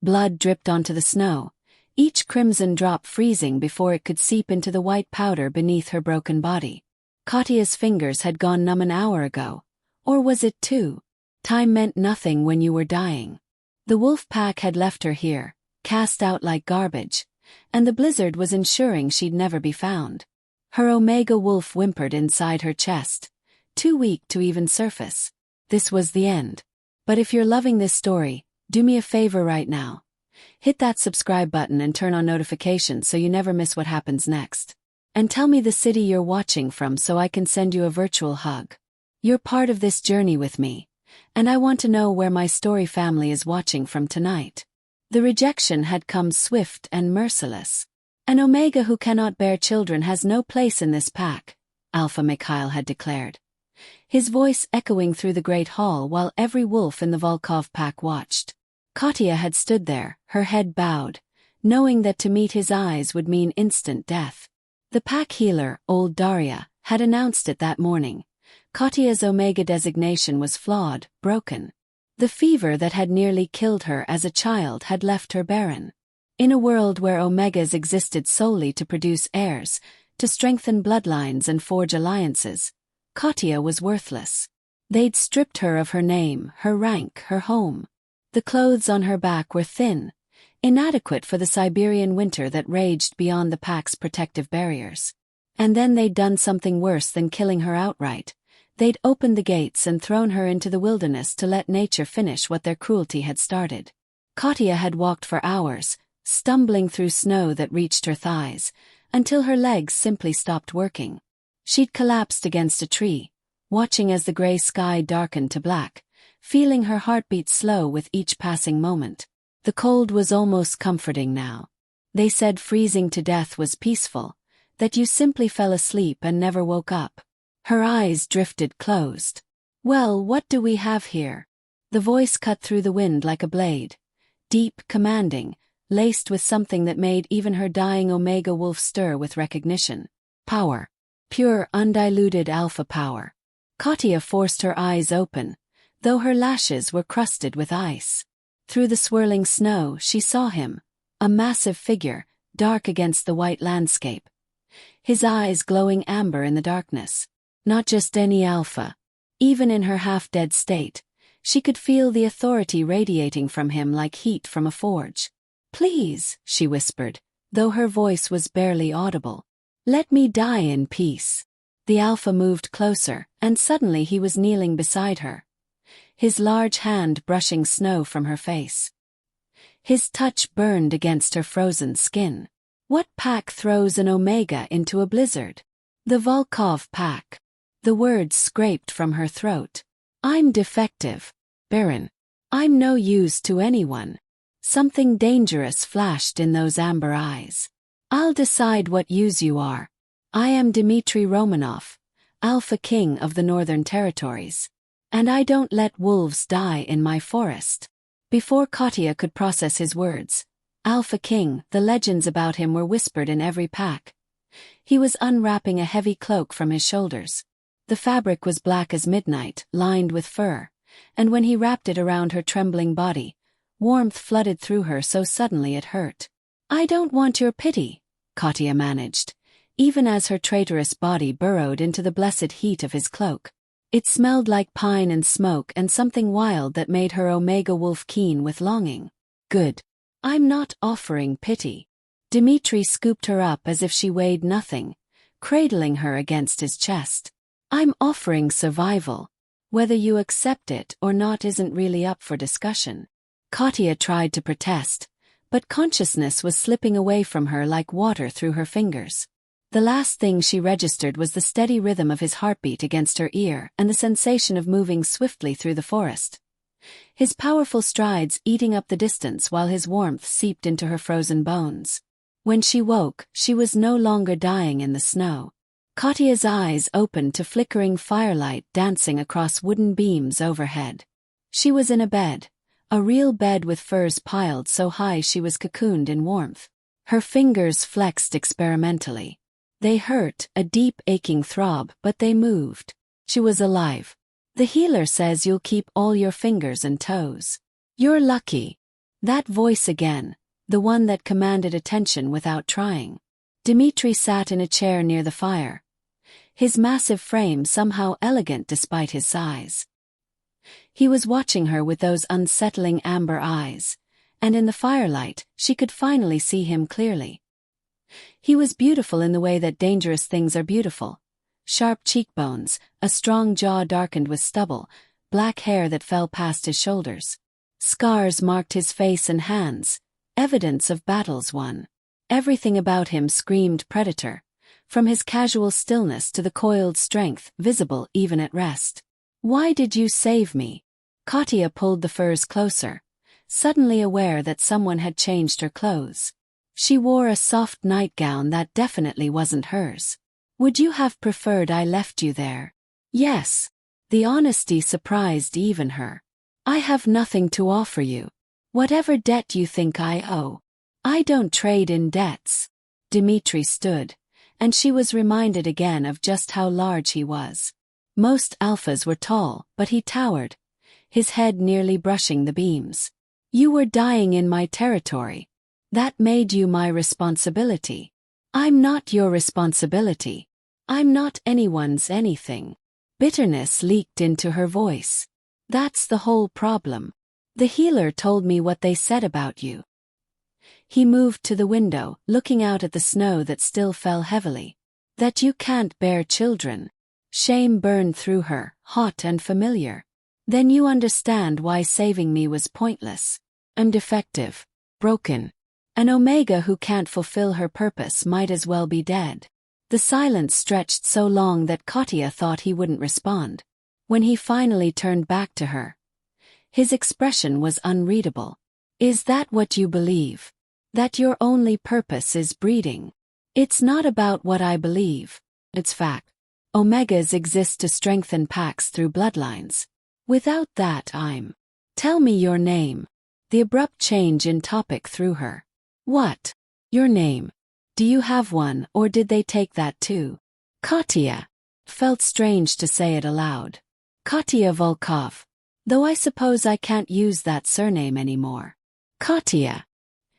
Blood dripped onto the snow, each crimson drop freezing before it could seep into the white powder beneath her broken body. Katya's fingers had gone numb an hour ago. Or was it 2? Time meant nothing when you were dying. The wolf pack had left her here, cast out like garbage, and the blizzard was ensuring she'd never be found. Her omega wolf whimpered inside her chest, too weak to even surface. This was the end. But if you're loving this story, do me a favor right now. Hit that subscribe button and turn on notifications so you never miss what happens next. And tell me the city you're watching from so I can send you a virtual hug. You're part of this journey with me, and I want to know where my story family is watching from tonight. The rejection had come swift and merciless. An omega who cannot bear children has no place in this pack, Alpha Mikhail had declared, his voice echoing through the great hall while every wolf in the Volkov pack watched. Katya had stood there, her head bowed, knowing that to meet his eyes would mean instant death. The pack healer, old Daria, had announced it that morning. Katya's omega designation was flawed, broken. The fever that had nearly killed her as a child had left her barren. In a world where omegas existed solely to produce heirs, to strengthen bloodlines and forge alliances, Katya was worthless. They'd stripped her of her name, her rank, her home. The clothes on her back were thin, inadequate for the Siberian winter that raged beyond the pack's protective barriers. And then they'd done something worse than killing her outright. They'd opened the gates and thrown her into the wilderness to let nature finish what their cruelty had started. Katya had walked for hours, stumbling through snow that reached her thighs, until her legs simply stopped working. She'd collapsed against a tree, watching as the gray sky darkened to black, feeling her heartbeat slow with each passing moment. The cold was almost comforting now. They said freezing to death was peaceful, that you simply fell asleep and never woke up. Her eyes drifted closed. Well, what do we have here? The voice cut through the wind like a blade, deep, commanding, laced with something that made even her dying omega wolf stir with recognition. Power. Pure, undiluted alpha power. Katya forced her eyes open, though her lashes were crusted with ice. Through the swirling snow she saw him, a massive figure, dark against the white landscape. His eyes glowing amber in the darkness. Not just any alpha. Even in her half-dead state, she could feel the authority radiating from him like heat from a forge. "Please," she whispered, though her voice was barely audible. "Let me die in peace." The alpha moved closer, and suddenly he was kneeling beside her, his large hand brushing snow from her face. His touch burned against her frozen skin. What pack throws an omega into a blizzard? The Volkov pack. The words scraped from her throat. "I'm defective, Baron. I'm no use to anyone." Something dangerous flashed in those amber eyes. "I'll decide what use you are. I am Dmitry Romanov, Alpha King of the Northern Territories. And I don't let wolves die in my forest." Before Katya could process his words, Alpha King, the legends about him were whispered in every pack. He was unwrapping a heavy cloak from his shoulders. The fabric was black as midnight, lined with fur, and when he wrapped it around her trembling body, warmth flooded through her so suddenly it hurt. "I don't want your pity," Katya managed, even as her traitorous body burrowed into the blessed heat of his cloak. It smelled like pine and smoke and something wild that made her omega wolf keen with longing. "Good. I'm not offering pity." Dmitry scooped her up as if she weighed nothing, cradling her against his chest. "I'm offering survival. Whether you accept it or not isn't really up for discussion." Katya tried to protest, but consciousness was slipping away from her like water through her fingers. The last thing she registered was the steady rhythm of his heartbeat against her ear and the sensation of moving swiftly through the forest. His powerful strides eating up the distance while his warmth seeped into her frozen bones. When she woke, she was no longer dying in the snow. Katya's eyes opened to flickering firelight dancing across wooden beams overhead. She was in a bed, a real bed with furs piled so high she was cocooned in warmth. Her fingers flexed experimentally. They hurt, a deep aching throb, but they moved. She was alive. "The healer says you'll keep all your fingers and toes. You're lucky." That voice again, the one that commanded attention without trying. Dmitri sat in a chair near the fire, his massive frame somehow elegant despite his size. He was watching her with those unsettling amber eyes, and in the firelight she could finally see him clearly. He was beautiful in the way that dangerous things are beautiful. Sharp cheekbones, a strong jaw darkened with stubble, black hair that fell past his shoulders. Scars marked his face and hands, evidence of battles won. Everything about him screamed predator, from his casual stillness to the coiled strength visible even at rest. "Why did you save me?" Katya pulled the furs closer, suddenly aware that someone had changed her clothes. She wore a soft nightgown that definitely wasn't hers. "Would you have preferred I left you there?" "Yes." The honesty surprised even her. "I have nothing to offer you. Whatever debt you think I owe. I don't trade in debts." Dmitri stood, and she was reminded again of just how large he was. Most alphas were tall, but he towered, his head nearly brushing the beams. "You were dying in my territory. That made you my responsibility. I'm not your responsibility. I'm not anyone's anything." Bitterness leaked into her voice. "That's the whole problem. The healer told me what they said about you." He moved to the window, looking out at the snow that still fell heavily. "That you can't bear children." Shame burned through her, hot and familiar. "Then you understand why saving me was pointless. I'm defective, broken. An Omega who can't fulfill her purpose might as well be dead." The silence stretched so long that Katya thought he wouldn't respond. When he finally turned back to her, his expression was unreadable. "Is that what you believe? That your only purpose is breeding?" "It's not about what I believe. It's fact. Omegas exist to strengthen packs through bloodlines. Without that I'm—" "Tell me your name." The abrupt change in topic threw her. "What? Your name? Do you have one, or did they take that too?" "Katya." Felt strange to say it aloud. "Katya Volkov. Though I suppose I can't use that surname anymore." "Katya."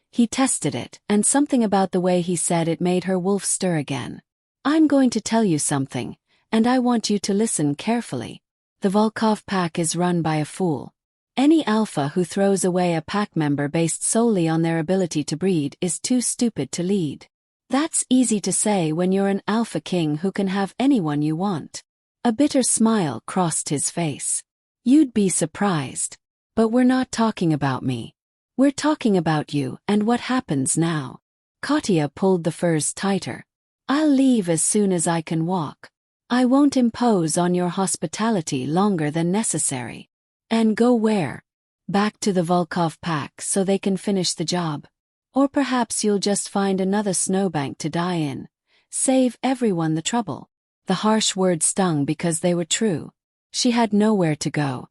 He tested it, and something about the way he said it made her wolf stir again. "I'm going to tell you something, and I want you to listen carefully. The Volkov pack is run by a fool. Any alpha who throws away a pack member based solely on their ability to breed is too stupid to lead. That's easy to say when you're an alpha king who can have anyone you want." A bitter smile crossed his face. "You'd be surprised. But we're not talking about me. We're talking about you and what happens now." Katya pulled the furs tighter. "I'll leave as soon as I can walk. I won't impose on your hospitality longer than necessary." "And go where?" "Back to the Volkov pack so they can finish the job. Or perhaps you'll just find another snowbank to die in. Save everyone the trouble." The harsh words stung because they were true. She had nowhere to go.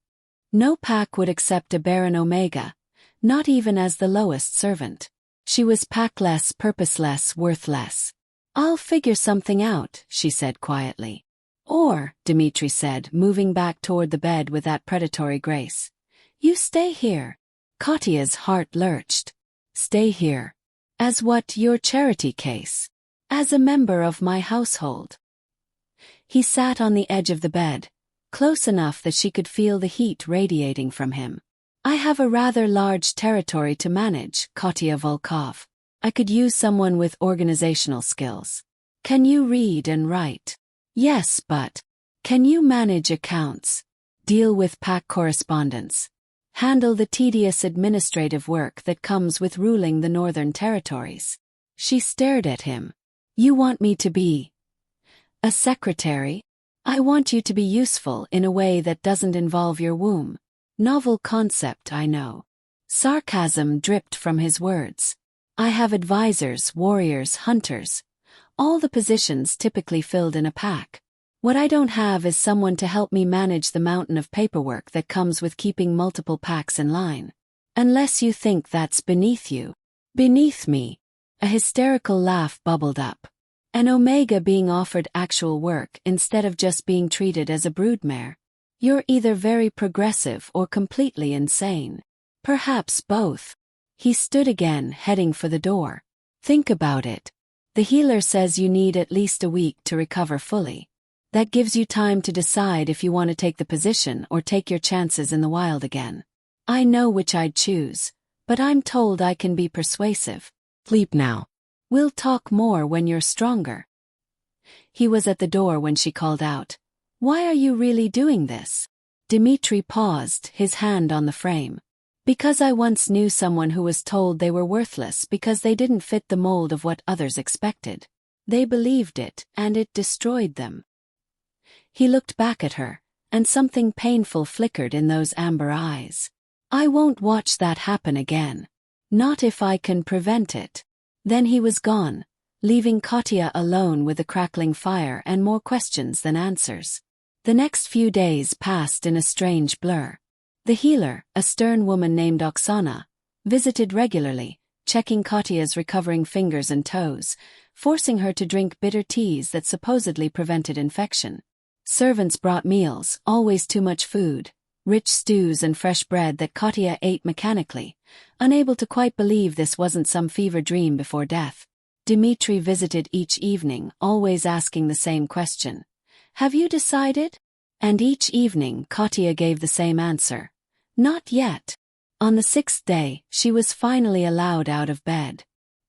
No pack would accept a barren Omega, not even as the lowest servant. She was packless, purposeless, worthless. "I'll figure something out," she said quietly. "Or," Dmitri said, moving back toward the bed with that predatory grace, "you stay here." Katya's heart lurched. "Stay here? As what, your charity case? As a member of my household?" He sat on the edge of the bed, close enough that she could feel the heat radiating from him. "I have a rather large territory to manage, Katya Volkov. I could use someone with organizational skills. Can you read and write?" "Yes, but can you manage accounts? Deal with pack correspondence? Handle the tedious administrative work that comes with ruling the Northern Territories?" She stared at him. "You want me to be a secretary? I want you to be useful in a way that doesn't involve your womb." Novel concept, I know. Sarcasm dripped from his words. "I have advisors, warriors, hunters. All the positions typically filled in a pack. What I don't have is someone to help me manage the mountain of paperwork that comes with keeping multiple packs in line. Unless you think that's beneath you." "Beneath me?" A hysterical laugh bubbled up. An Omega being offered actual work instead of just being treated as a broodmare. "You're either very progressive or completely insane. Perhaps both." He stood again, heading for the door. Think about it. The healer says you need at least a week to recover fully. That gives you time to decide if you want to take the position or take your chances in the wild again. I know which I'd choose, but I'm told I can be persuasive. Sleep now. We'll talk more when you're stronger. He was at the door when she called out, "Why are you really doing this?" Dmitri paused, his hand on the frame. "Because I once knew someone who was told they were worthless because they didn't fit the mold of what others expected. They believed it, and it destroyed them." He looked back at her, and something painful flickered in those amber eyes. "I won't watch that happen again. Not if I can prevent it." Then he was gone, leaving Katya alone with the crackling fire and more questions than answers. The next few days passed in a strange blur. The healer, a stern woman named Oksana, visited regularly, checking Katya's recovering fingers and toes, forcing her to drink bitter teas that supposedly prevented infection. Servants brought meals, always too much food, rich stews and fresh bread that Katya ate mechanically, unable to quite believe this wasn't some fever dream before death. Dmitri visited each evening, always asking the same question. "Have you decided?" And each evening Katya gave the same answer. "Not yet." On the 6th day, she was finally allowed out of bed.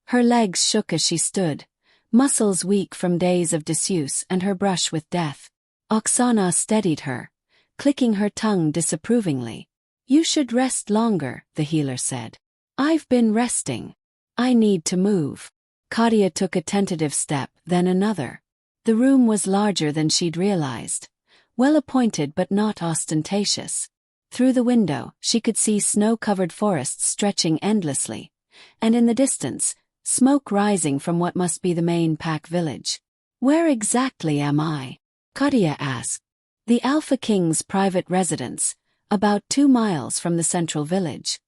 Her legs shook as she stood, muscles weak from days of disuse and her brush with death. Oksana steadied her, clicking her tongue disapprovingly. "You should rest longer," the healer said. "I've been resting. I need to move." Katya took a tentative step, then another. The room was larger than she'd realized. Well-appointed but not ostentatious. Through the window, she could see snow-covered forests stretching endlessly, and in the distance, smoke rising from what must be the main pack village. "Where exactly am I?" Katya asked. "The Alpha King's private residence, about 2 miles from the central village.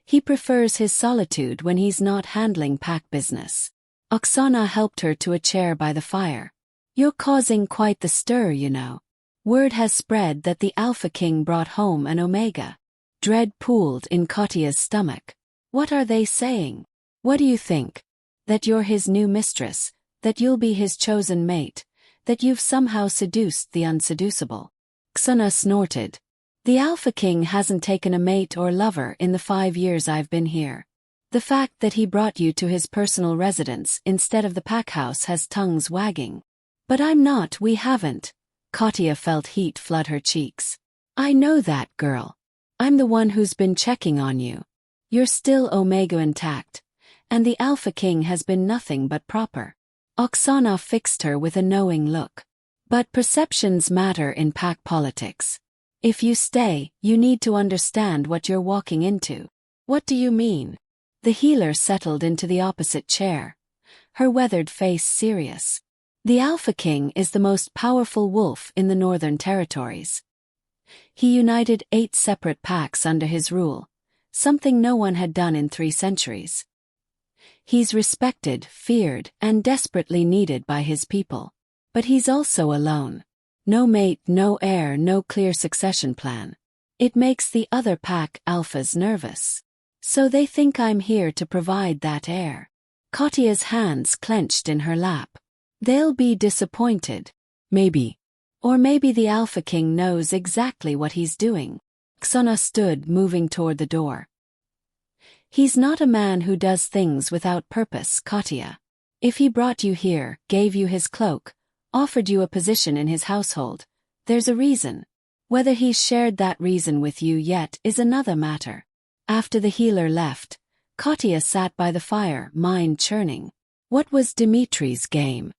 He prefers his solitude when he's not handling pack business." Oksana helped her to a chair by the fire. "You're causing quite the stir, you know. Word has spread that the Alpha King brought home an Omega." Dread pooled in Katya's stomach. "What are they saying? What do you think? That you're his new mistress, that you'll be his chosen mate, that you've somehow seduced the unseducible?" Oksana snorted. "The Alpha King hasn't taken a mate or lover in the 5 years I've been here. The fact that he brought you to his personal residence instead of the pack house has tongues wagging." "But I'm not, we haven't." Katya felt heat flood her cheeks. "I know that, girl. I'm the one who's been checking on you. You're still Omega intact, and the Alpha King has been nothing but proper." Oksana fixed her with a knowing look. "But perceptions matter in pack politics. If you stay, you need to understand what you're walking into." "What do you mean?" The healer settled into the opposite chair, her weathered face serious. "The Alpha King is the most powerful wolf in the Northern Territories. He united 8 separate packs under his rule, something no one had done in 3 centuries. He's respected, feared, and desperately needed by his people. But he's also alone. No mate, no heir, no clear succession plan. It makes the other pack alphas nervous. So they think I'm here to provide that heir." Katya's hands clenched in her lap. "They'll be disappointed. Maybe. Or maybe the Alpha King knows exactly what he's doing." Oksana stood, moving toward the door. "He's not a man who does things without purpose, Katya. If he brought you here, gave you his cloak, offered you a position in his household, there's a reason. Whether he's shared that reason with you yet is another matter." After the healer left, Katya sat by the fire, mind churning. What was Dmitri's game?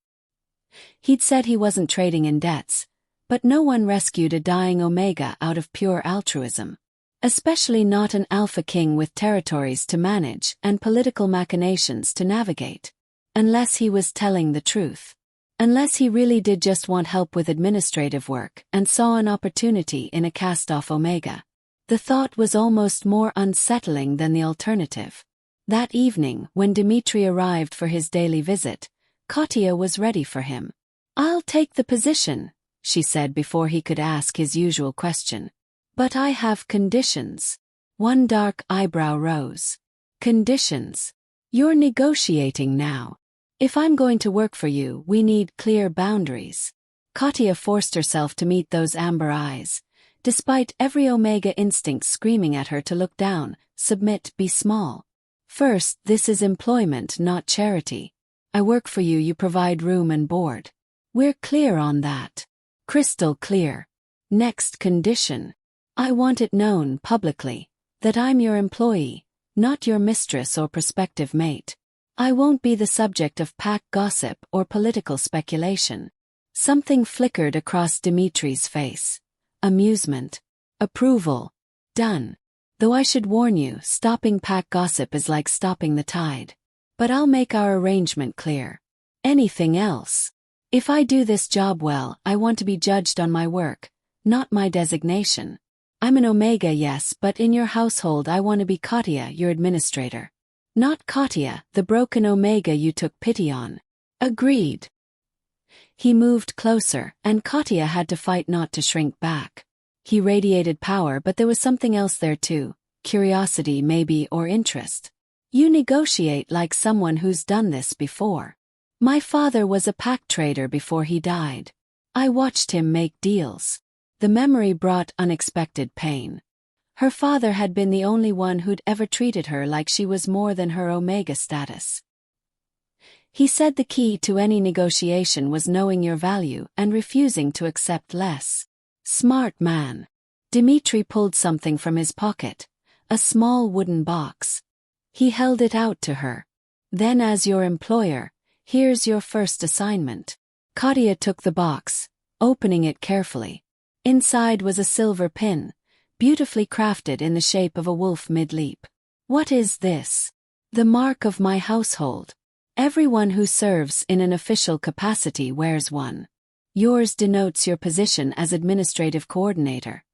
He'd said he wasn't trading in debts, but no one rescued a dying Omega out of pure altruism. Especially not an Alpha King with territories to manage and political machinations to navigate. Unless he was telling the truth. Unless he really did just want help with administrative work and saw an opportunity in a cast-off Omega. The thought was almost more unsettling than the alternative. That evening, when Dmitri arrived for his daily visit, Katya was ready for him. "I'll take the position," she said before he could ask his usual question. "But I have conditions." One dark eyebrow rose. Conditions. You're negotiating now. If I'm going to work for you, we need clear boundaries. Katya forced herself to meet those amber eyes, despite every Omega instinct screaming at her to look down, submit, be small. First, this is employment, not charity. I work for you, you provide room and board. We're clear on that. Crystal clear. Next condition. I want it known publicly that I'm your employee, not your mistress or prospective mate. I won't be the subject of pack gossip or political speculation. Something flickered across Dimitri's face. Amusement. Approval. Done. Though I should warn you, stopping pack gossip is like stopping the tide. But I'll make our arrangement clear. Anything else? If I do this job well, I want to be judged on my work, not my designation. I'm an Omega, yes, but in your household I want to be Katya, your administrator. Not Katya, the broken Omega you took pity on. Agreed. He moved closer, and Katya had to fight not to shrink back. He radiated power, but there was something else there too, curiosity maybe, or interest. You negotiate like someone who's done this before. My father was a pack trader before he died. I watched him make deals. The memory brought unexpected pain. Her father had been the only one who'd ever treated her like she was more than her Omega status. He said the key to any negotiation was knowing your value and refusing to accept less. Smart man. Dimitri pulled something from his pocket, a small wooden box. He held it out to her. Then, as your employer, here's your first assignment. Katya took the box, opening it carefully. Inside was a silver pin, beautifully crafted in the shape of a wolf mid-leap. What is this? The mark of my household. Everyone who serves in an official capacity wears one. Yours denotes your position as administrative coordinator.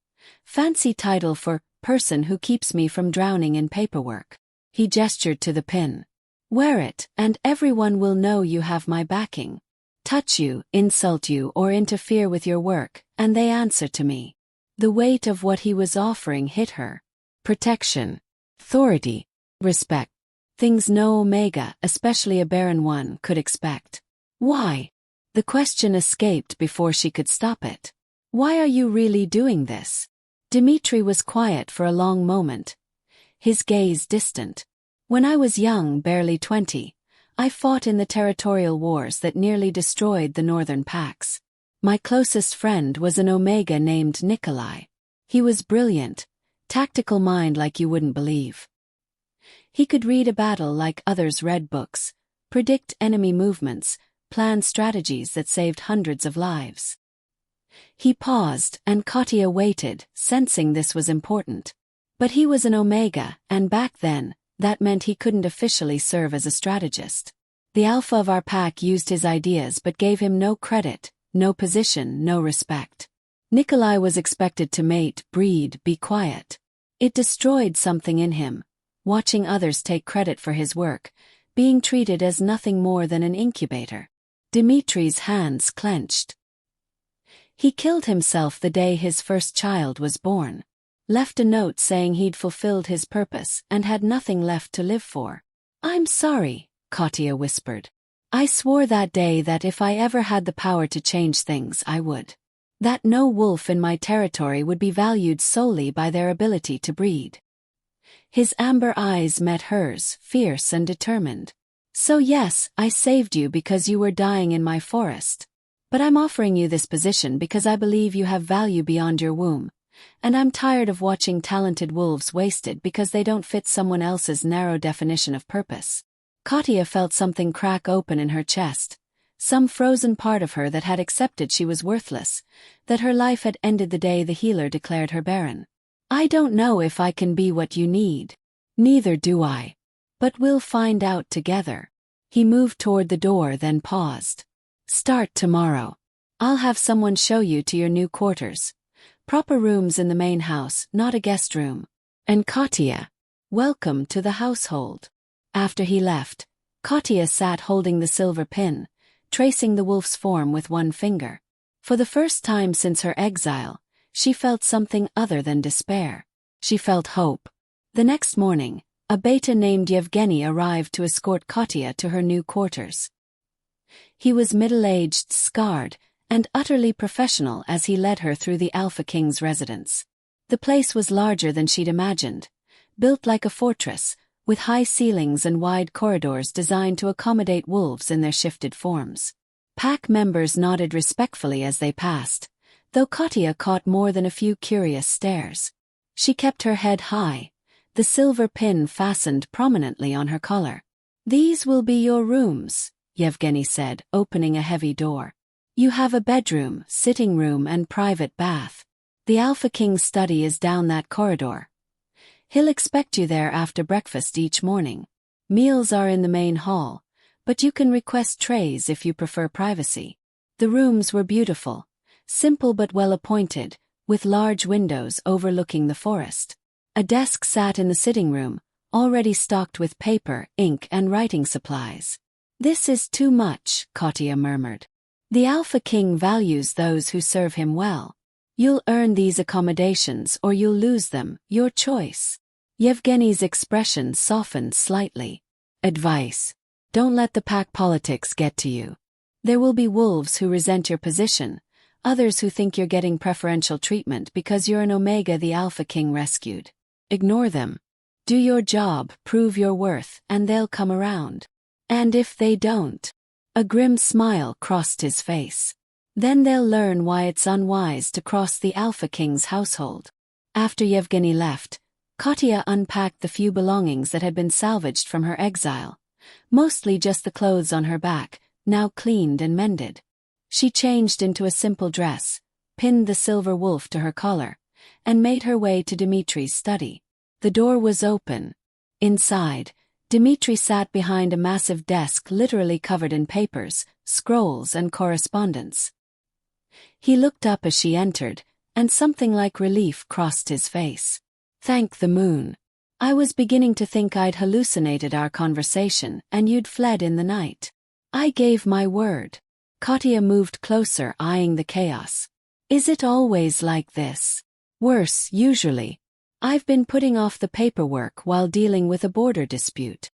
Fancy title for person who keeps me from drowning in paperwork. He gestured to the pin. Wear it, and everyone will know you have my backing. Touch you, insult you, or interfere with your work, and they answer to me. The weight of what he was offering hit her. Protection, authority, respect. Things no Omega, especially a barren one, could expect. Why? The question escaped before she could stop it. Why are you really doing this? Dimitri was quiet for a long moment, his gaze distant. When I was young, barely 20, I fought in the territorial wars that nearly destroyed the northern packs. My closest friend was an Omega named Nikolai. He was brilliant, tactical mind like you wouldn't believe. He could read a battle like others read books, predict enemy movements, plan strategies that saved hundreds of lives. He paused, and Katya waited, sensing this was important. But he was an Omega, and back then, that meant he couldn't officially serve as a strategist. The alpha of our pack used his ideas but gave him no credit, no position, no respect. Nikolai was expected to mate, breed, be quiet. It destroyed something in him, watching others take credit for his work, being treated as nothing more than an incubator. Dimitri's hands clenched. He killed himself the day his first child was born. Left a note saying he'd fulfilled his purpose and had nothing left to live for. I'm sorry, Katya whispered. I swore that day that if I ever had the power to change things, I would. That no wolf in my territory would be valued solely by their ability to breed. His amber eyes met hers, fierce and determined. So yes, I saved you because you were dying in my forest. But I'm offering you this position because I believe you have value beyond your womb. And I'm tired of watching talented wolves wasted because they don't fit someone else's narrow definition of purpose. Katya felt something crack open in her chest, some frozen part of her that had accepted she was worthless, that her life had ended the day the healer declared her barren. I don't know if I can be what you need. Neither do I. But we'll find out together. He moved toward the door, then paused. Start tomorrow. I'll have someone show you to your new quarters. Proper rooms in the main house, not a guest room. And Katya, welcome to the household. After he left, Katya sat holding the silver pin, tracing the wolf's form with one finger. For the first time since her exile, she felt something other than despair. She felt hope. The next morning, A beta named Yevgeny arrived to escort Katya to her new quarters. He was middle-aged, scarred, and utterly professional as he led her through the Alpha King's residence. The place was larger than she'd imagined, built like a fortress, with high ceilings and wide corridors designed to accommodate wolves in their shifted forms. Pack members nodded respectfully as they passed, though Katya caught more than a few curious stares. She kept her head high, the silver pin fastened prominently on her collar. "These will be your rooms," Yevgeny said, opening a heavy door. "You have a bedroom, sitting room and private bath. The Alpha King's study is down that corridor. He'll expect you there after breakfast each morning. Meals are in the main hall, but you can request trays if you prefer privacy." The rooms were beautiful, simple but well-appointed, with large windows overlooking the forest. A desk sat in the sitting room, already stocked with paper, ink and writing supplies. "This is too much," Katya murmured. "The Alpha King values those who serve him well. You'll earn these accommodations or you'll lose them, your choice." Yevgeny's expression softened slightly. "Advice. Don't let the pack politics get to you. There will be wolves who resent your position, others who think you're getting preferential treatment because you're an Omega the Alpha King rescued. Ignore them. Do your job, prove your worth, and they'll come around. And if they don't..." A grim smile crossed his face. "Then they'll learn why it's unwise to cross the Alpha King's household." After Yevgeny left, Katya unpacked the few belongings that had been salvaged from her exile, mostly just the clothes on her back, now cleaned and mended. She changed into a simple dress, pinned the silver wolf to her collar, and made her way to Dmitri's study. The door was open. Inside, Dmitri sat behind a massive desk literally covered in papers, scrolls and correspondence. He looked up as she entered, and something like relief crossed his face. "Thank the moon. I was beginning to think I'd hallucinated our conversation and you'd fled in the night. I gave my word." Katya moved closer, eyeing the chaos. "Is it always like this?" "Worse, usually. I've been putting off the paperwork while dealing with a border dispute."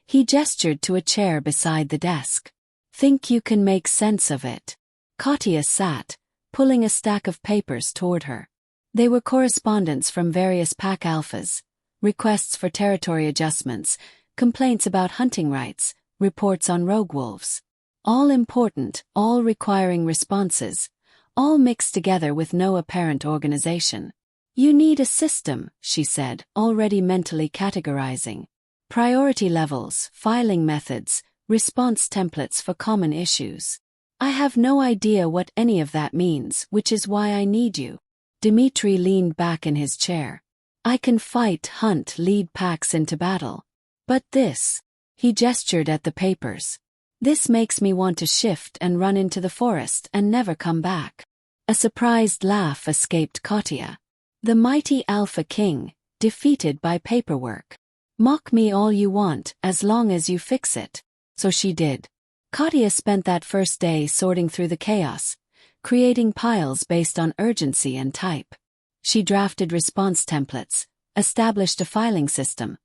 He gestured to a chair beside the desk. "Think you can make sense of it?" Katya sat, pulling a stack of papers toward her. They were correspondence from various pack alphas, requests for territory adjustments, complaints about hunting rights, reports on rogue wolves. All important, all requiring responses, all mixed together with no apparent organization. "You need a system," she said, already mentally categorizing. "Priority levels, filing methods, response templates for common issues. I have no idea what any of that means, which is why I need you." Dmitri leaned back in his chair. "I can fight, hunt, lead packs into battle. But this..." He gestured at the papers. "This makes me want to shift and run into the forest and never come back." A surprised laugh escaped Katya. "The mighty Alpha King, defeated by paperwork. Mock me all you want, as long as you fix it." So she did. Katya spent that first day sorting through the chaos, creating piles based on urgency and type. She drafted response templates, established a filing system,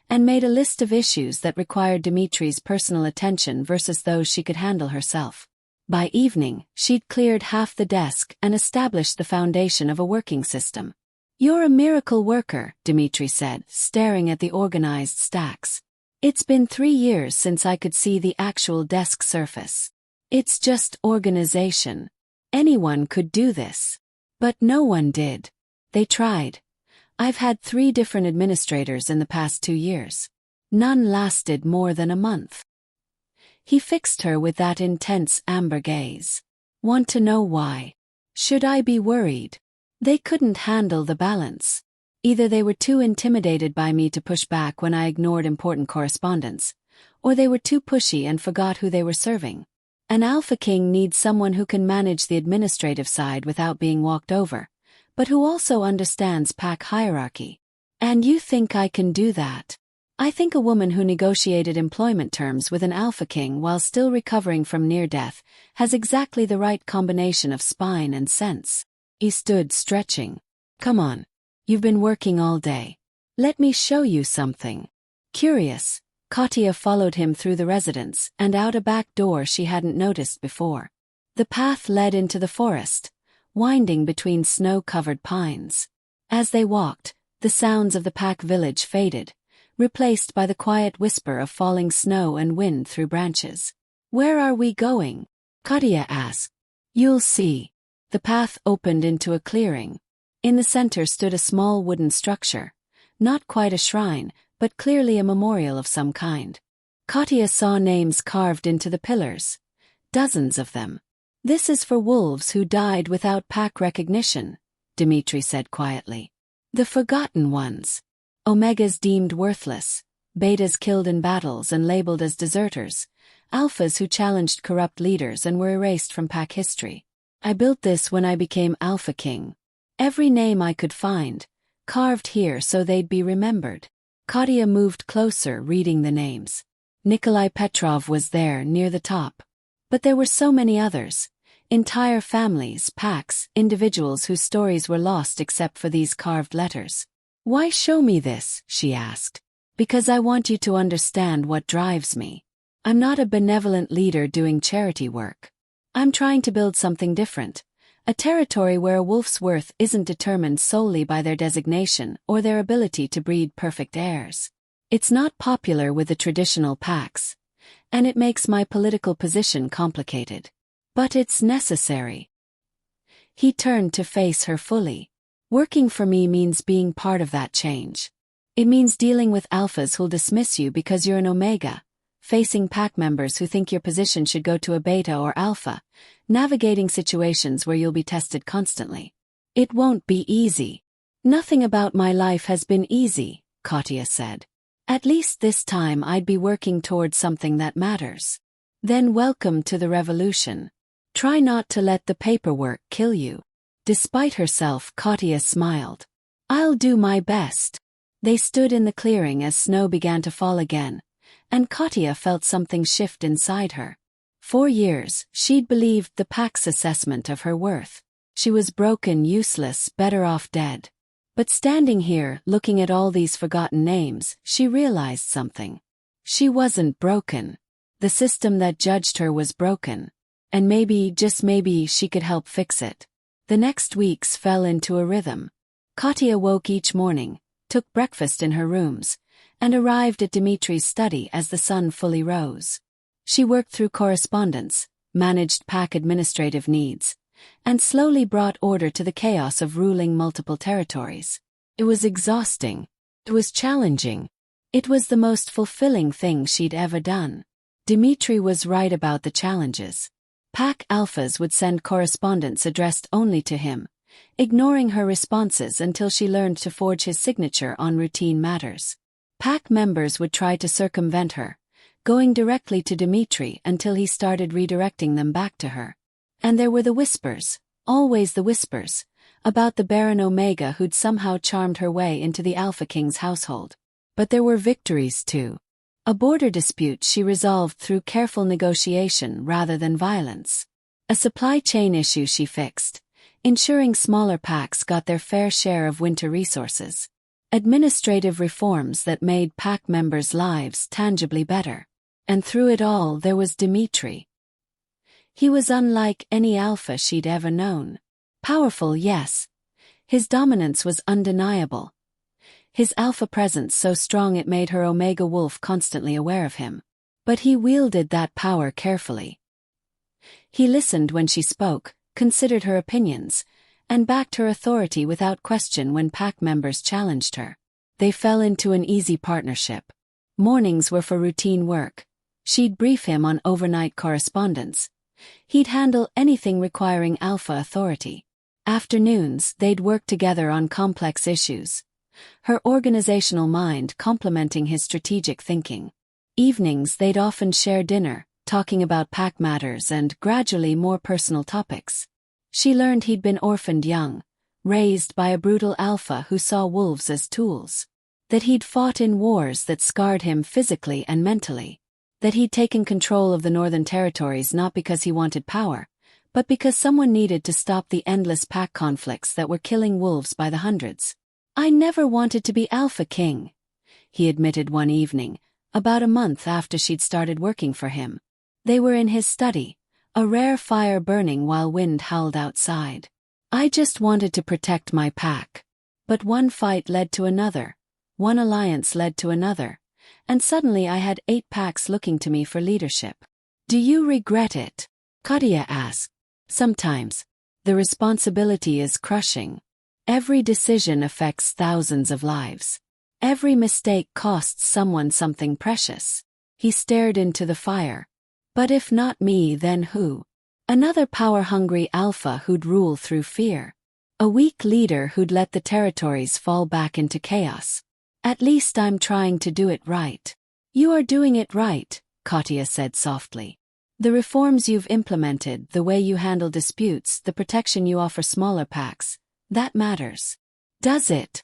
and made a list of issues that required Dmitri's personal attention versus those she could handle herself. By evening, she'd cleared half the desk and established the foundation of a working system. "You're a miracle worker," Dmitri said, staring at the organized stacks. "It's been 3 years since I could see the actual desk surface. It's just organization. Anyone could do this. But no one did. They tried. I've had 3 different administrators in the past 2 years. None lasted more than a month." He fixed her with that intense amber gaze. "Want to know why? Should I be worried?" They couldn't handle the balance. Either they were too intimidated by me to push back when I ignored important correspondence, or they were too pushy and forgot who they were serving. An Alpha King needs someone who can manage the administrative side without being walked over, but who also understands pack hierarchy. "And you think I can do that?" "I think a woman who negotiated employment terms with an Alpha King while still recovering from near-death has exactly the right combination of spine and sense." He stood stretching. "Come on. You've been working all day. Let me show you something. Curious, Katya followed him through the residence and out a back door she hadn't noticed before. The path led into the forest, winding between snow-covered pines. As they walked, the sounds of the pack village faded, replaced by the quiet whisper of falling snow and wind through branches. Where are we going? Katya asked. You'll see. The path opened into a clearing. In the center stood a small wooden structure, not quite a shrine, but clearly a memorial of some kind. Katya saw names carved into the pillars. Dozens of them. This is for wolves who died without pack recognition, Dmitri said quietly. The forgotten ones. Omegas deemed worthless, betas killed in battles and labeled as deserters, alphas who challenged corrupt leaders and were erased from pack history. I built this when I became Alpha King. Every name I could find, carved here so they'd be remembered. Katya moved closer, reading the names. Nikolai Petrov was there, near the top. But there were so many others. Entire families, packs, individuals whose stories were lost except for these carved letters. Why show me this? She asked. Because I want you to understand what drives me. I'm not a benevolent leader doing charity work. I'm trying to build something different. A territory where a wolf's worth isn't determined solely by their designation or their ability to breed perfect heirs. It's not popular with the traditional packs, and it makes my political position complicated. But it's necessary. He turned to face her fully. Working for me means being part of that change. It means dealing with alphas who'll dismiss you because you're an omega, facing pack members who think your position should go to a beta or alpha, navigating situations where you'll be tested constantly. It won't be easy. Nothing about my life has been easy, Katya said. At least this time I'd be working towards something that matters. Then welcome to the revolution. Try not to let the paperwork kill you. Despite herself, Katya smiled. I'll do my best. They stood in the clearing as snow began to fall again, and Katya felt something shift inside her. 4 years, she'd believed the pack's assessment of her worth. She was broken, useless, better off dead. But standing here, looking at all these forgotten names, she realized something. She wasn't broken. The system that judged her was broken. And maybe, just maybe, she could help fix it. The next weeks fell into a rhythm. Katya woke each morning, took breakfast in her rooms, and arrived at Dmitri's study as the sun fully rose. She worked through correspondence, managed pack administrative needs, and slowly brought order to the chaos of ruling multiple territories. It was exhausting. It was challenging. It was the most fulfilling thing she'd ever done. Dmitri was right about the challenges. Pack alphas would send correspondence addressed only to him, ignoring her responses until she learned to forge his signature on routine matters. Pack members would try to circumvent her, going directly to Dmitri until he started redirecting them back to her. And there were the whispers, always the whispers, about the Baron Omega who'd somehow charmed her way into the Alpha King's household. But there were victories too. A border dispute she resolved through careful negotiation rather than violence. A supply chain issue she fixed, ensuring smaller packs got their fair share of winter resources. Administrative reforms that made pack members' lives tangibly better. And through it all there was Dmitri. He was unlike any alpha she'd ever known. Powerful, yes. His dominance was undeniable. His alpha presence so strong it made her omega wolf constantly aware of him. But he wielded that power carefully. He listened when she spoke, considered her opinions, and backed her authority without question when pack members challenged her. They fell into an easy partnership. Mornings were for routine work. She'd brief him on overnight correspondence. He'd handle anything requiring alpha authority. Afternoons, they'd work together on complex issues, her organizational mind complementing his strategic thinking. Evenings, they'd often share dinner, talking about pack matters and, gradually, more personal topics. She learned he'd been orphaned young, raised by a brutal alpha who saw wolves as tools. That he'd fought in wars that scarred him physically and mentally. That he'd taken control of the Northern Territories not because he wanted power, but because someone needed to stop the endless pack conflicts that were killing wolves by the hundreds. I never wanted to be Alpha King, he admitted one evening, about a month after she'd started working for him. They were in his study, a rare fire burning while wind howled outside. I just wanted to protect my pack. But one fight led to another, one alliance led to another, and suddenly I had 8 packs looking to me for leadership. Do you regret it? Katya asked. Sometimes. The responsibility is crushing. Every decision affects thousands of lives. Every mistake costs someone something precious. He stared into the fire. But if not me, then who? Another power-hungry alpha who'd rule through fear. A weak leader who'd let the territories fall back into chaos. At least I'm trying to do it right. You are doing it right, Katya said softly. The reforms you've implemented, the way you handle disputes, the protection you offer smaller packs, that matters. Does it?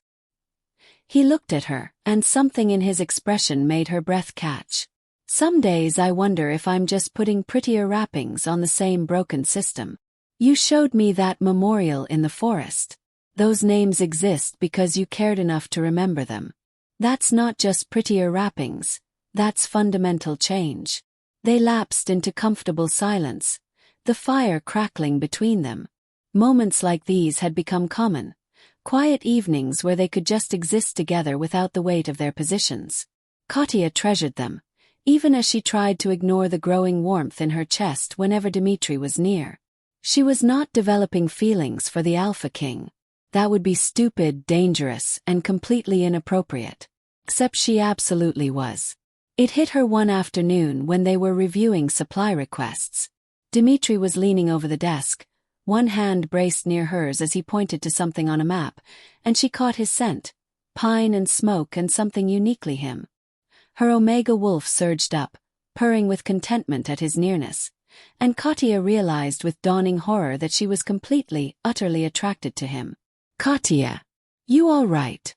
He looked at her, and something in his expression made her breath catch. Some days I wonder if I'm just putting prettier wrappings on the same broken system. You showed me that memorial in the forest. Those names exist because you cared enough to remember them. That's not just prettier wrappings, that's fundamental change. They lapsed into comfortable silence, the fire crackling between them. Moments like these had become common, quiet evenings where they could just exist together without the weight of their positions. Katya treasured them, even as she tried to ignore the growing warmth in her chest whenever Dmitri was near. She was not developing feelings for the Alpha King. That would be stupid, dangerous, and completely inappropriate. Except she absolutely was. It hit her one afternoon when they were reviewing supply requests. Dmitri was leaning over the desk, one hand braced near hers as he pointed to something on a map, and she caught his scent, pine and smoke and something uniquely him. Her Omega wolf surged up, purring with contentment at his nearness, and Katya realized with dawning horror that she was completely, utterly attracted to him. Katya, you all right?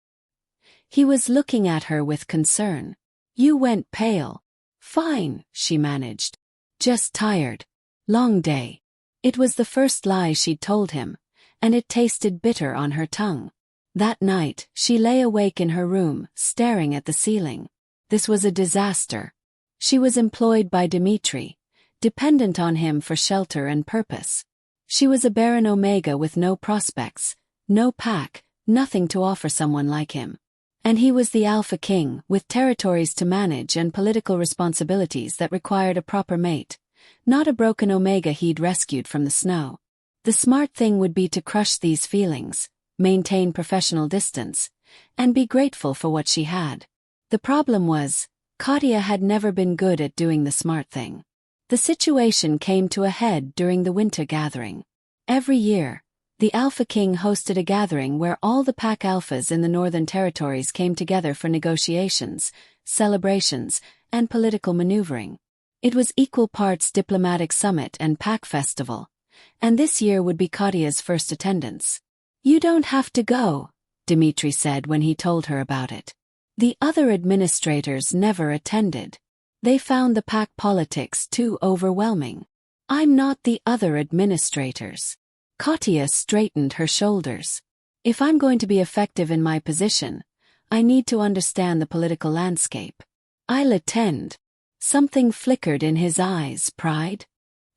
He was looking at her with concern. You went pale. Fine, she managed. Just tired. Long day. It was the first lie she'd told him, and it tasted bitter on her tongue. That night, she lay awake in her room, staring at the ceiling. This was a disaster. She was employed by Dmitri, dependent on him for shelter and purpose. She was a barren Omega with no prospects, no pack, nothing to offer someone like him. And he was the Alpha King, with territories to manage and political responsibilities that required a proper mate, not a broken Omega he'd rescued from the snow. The smart thing would be to crush these feelings, maintain professional distance, and be grateful for what she had. The problem was, Katya had never been good at doing the smart thing. The situation came to a head during the winter gathering. Every year, the Alpha King hosted a gathering where all the pack alphas in the Northern Territories came together for negotiations, celebrations, and political maneuvering. It was equal parts diplomatic summit and pack festival, and this year would be Katya's first attendance. You don't have to go, Dmitri said when he told her about it. The other administrators never attended. They found the pack politics too overwhelming. I'm not the other administrators. Katya straightened her shoulders. If I'm going to be effective in my position, I need to understand the political landscape. I'll attend. Something flickered in his eyes. Pride?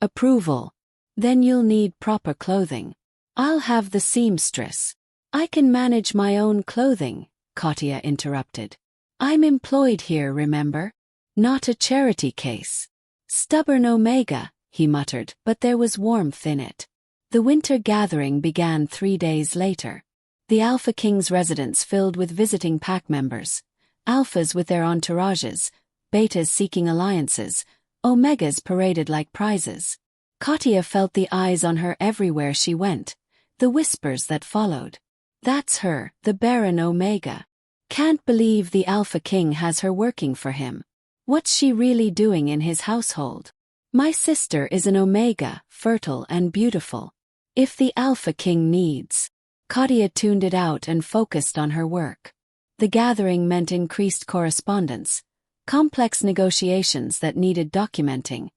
Approval. Then you'll need proper clothing. I'll have the seamstress. I can manage my own clothing, Katya interrupted. I'm employed here, remember? Not a charity case. Stubborn Omega, he muttered, but there was warmth in it. The winter gathering began 3 days later. The Alpha King's residence filled with visiting pack members, alphas with their entourages, betas seeking alliances, omegas paraded like prizes. Katya felt the eyes on her everywhere she went, the whispers that followed. That's her, the Baron Omega. Can't believe the Alpha King has her working for him. What's she really doing in his household? My sister is an Omega, fertile and beautiful. If the Alpha King needs. Katya tuned it out and focused on her work. The gathering meant increased correspondence, complex negotiations that needed documenting,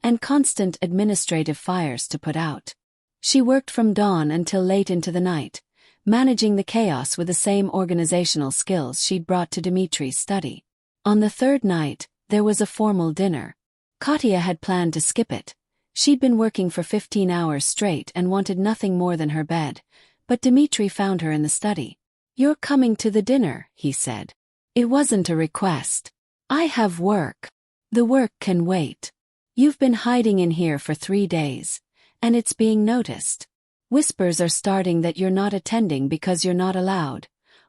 and constant administrative fires to put out. She worked from dawn until late into the night, managing the chaos with the same organizational skills she'd brought to Dimitri's study. On the third night, there was a formal dinner. Katya had planned to skip it. She'd been working for 15 hours straight and wanted nothing more than her bed, but Dimitri found her in the study. "You're coming to the dinner," he said. "It wasn't a request. I have work. The work can wait. You've been hiding in here for 3 days, and it's being noticed. Whispers are starting that you're not attending because you're not allowed,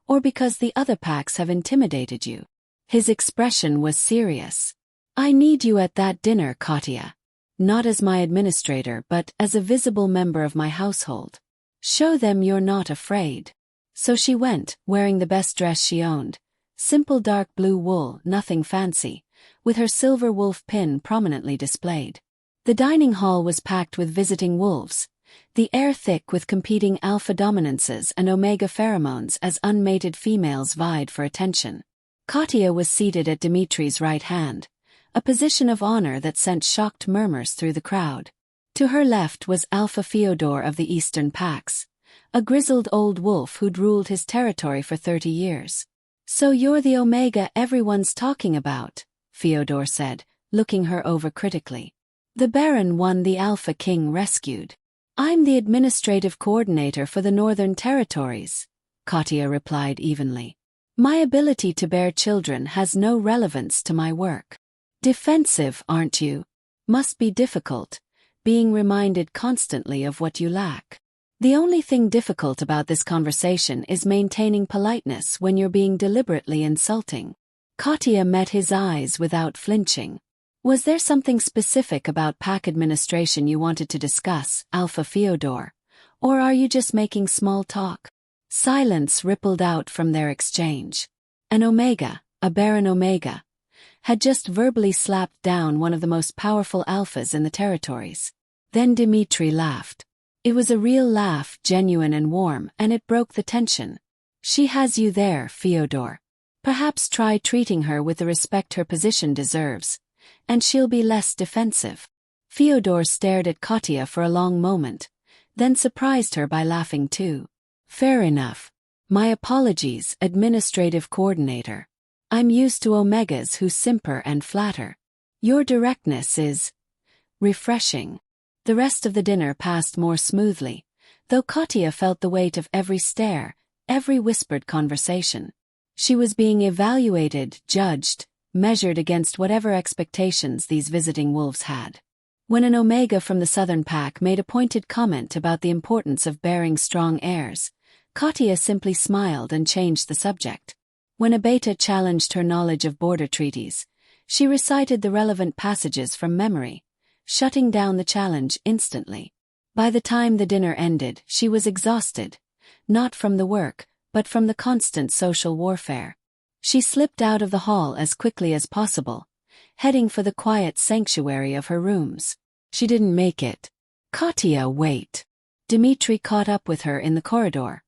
or because the other packs have intimidated you." His expression was serious. "I need you at that dinner, Katya. Not as my administrator but as a visible member of my household. Show them you're not afraid." So she went, wearing the best dress she owned, simple dark blue wool, nothing fancy, with her silver wolf pin prominently displayed. The dining hall was packed with visiting wolves, the air thick with competing alpha dominances and omega pheromones as unmated females vied for attention. Katya was seated at Dimitri's right hand, a position of honor that sent shocked murmurs through the crowd. To her left was Alpha Fyodor of the Eastern Pax, a grizzled old wolf who'd ruled his territory for 30 years. "So you're the Omega everyone's talking about," Fyodor said, looking her over critically. "The Baron won the Alpha King rescued." "I'm the administrative coordinator for the Northern Territories," Katya replied evenly. "My ability to bear children has no relevance to my work." "Defensive, aren't you? Must be difficult, being reminded constantly of what you lack." "The only thing difficult about this conversation is maintaining politeness when you're being deliberately insulting." Katya met his eyes without flinching. "Was there something specific about pack administration you wanted to discuss, Alpha Fyodor? Or are you just making small talk?" Silence rippled out from their exchange. An Omega, a Baron Omega, had just verbally slapped down one of the most powerful alphas in the territories. Then Dimitri laughed. It was a real laugh, genuine and warm, and it broke the tension. "She has you there, Fyodor. Perhaps try treating her with the respect her position deserves, and she'll be less defensive." Fyodor stared at Katya for a long moment, then surprised her by laughing too. "Fair enough. My apologies, administrative coordinator. I'm used to Omegas who simper and flatter. Your directness is refreshing." The rest of the dinner passed more smoothly, though Katya felt the weight of every stare, every whispered conversation. She was being evaluated, judged, measured against whatever expectations these visiting wolves had. When an Omega from the Southern Pack made a pointed comment about the importance of bearing strong heirs, Katya simply smiled and changed the subject. When a Beta challenged her knowledge of border treaties, she recited the relevant passages from memory, shutting down the challenge instantly. By the time the dinner ended, she was exhausted, not from the work, but from the constant social warfare. She slipped out of the hall as quickly as possible, heading for the quiet sanctuary of her rooms. She didn't make it. "Katya, wait." Dimitri caught up with her in the corridor,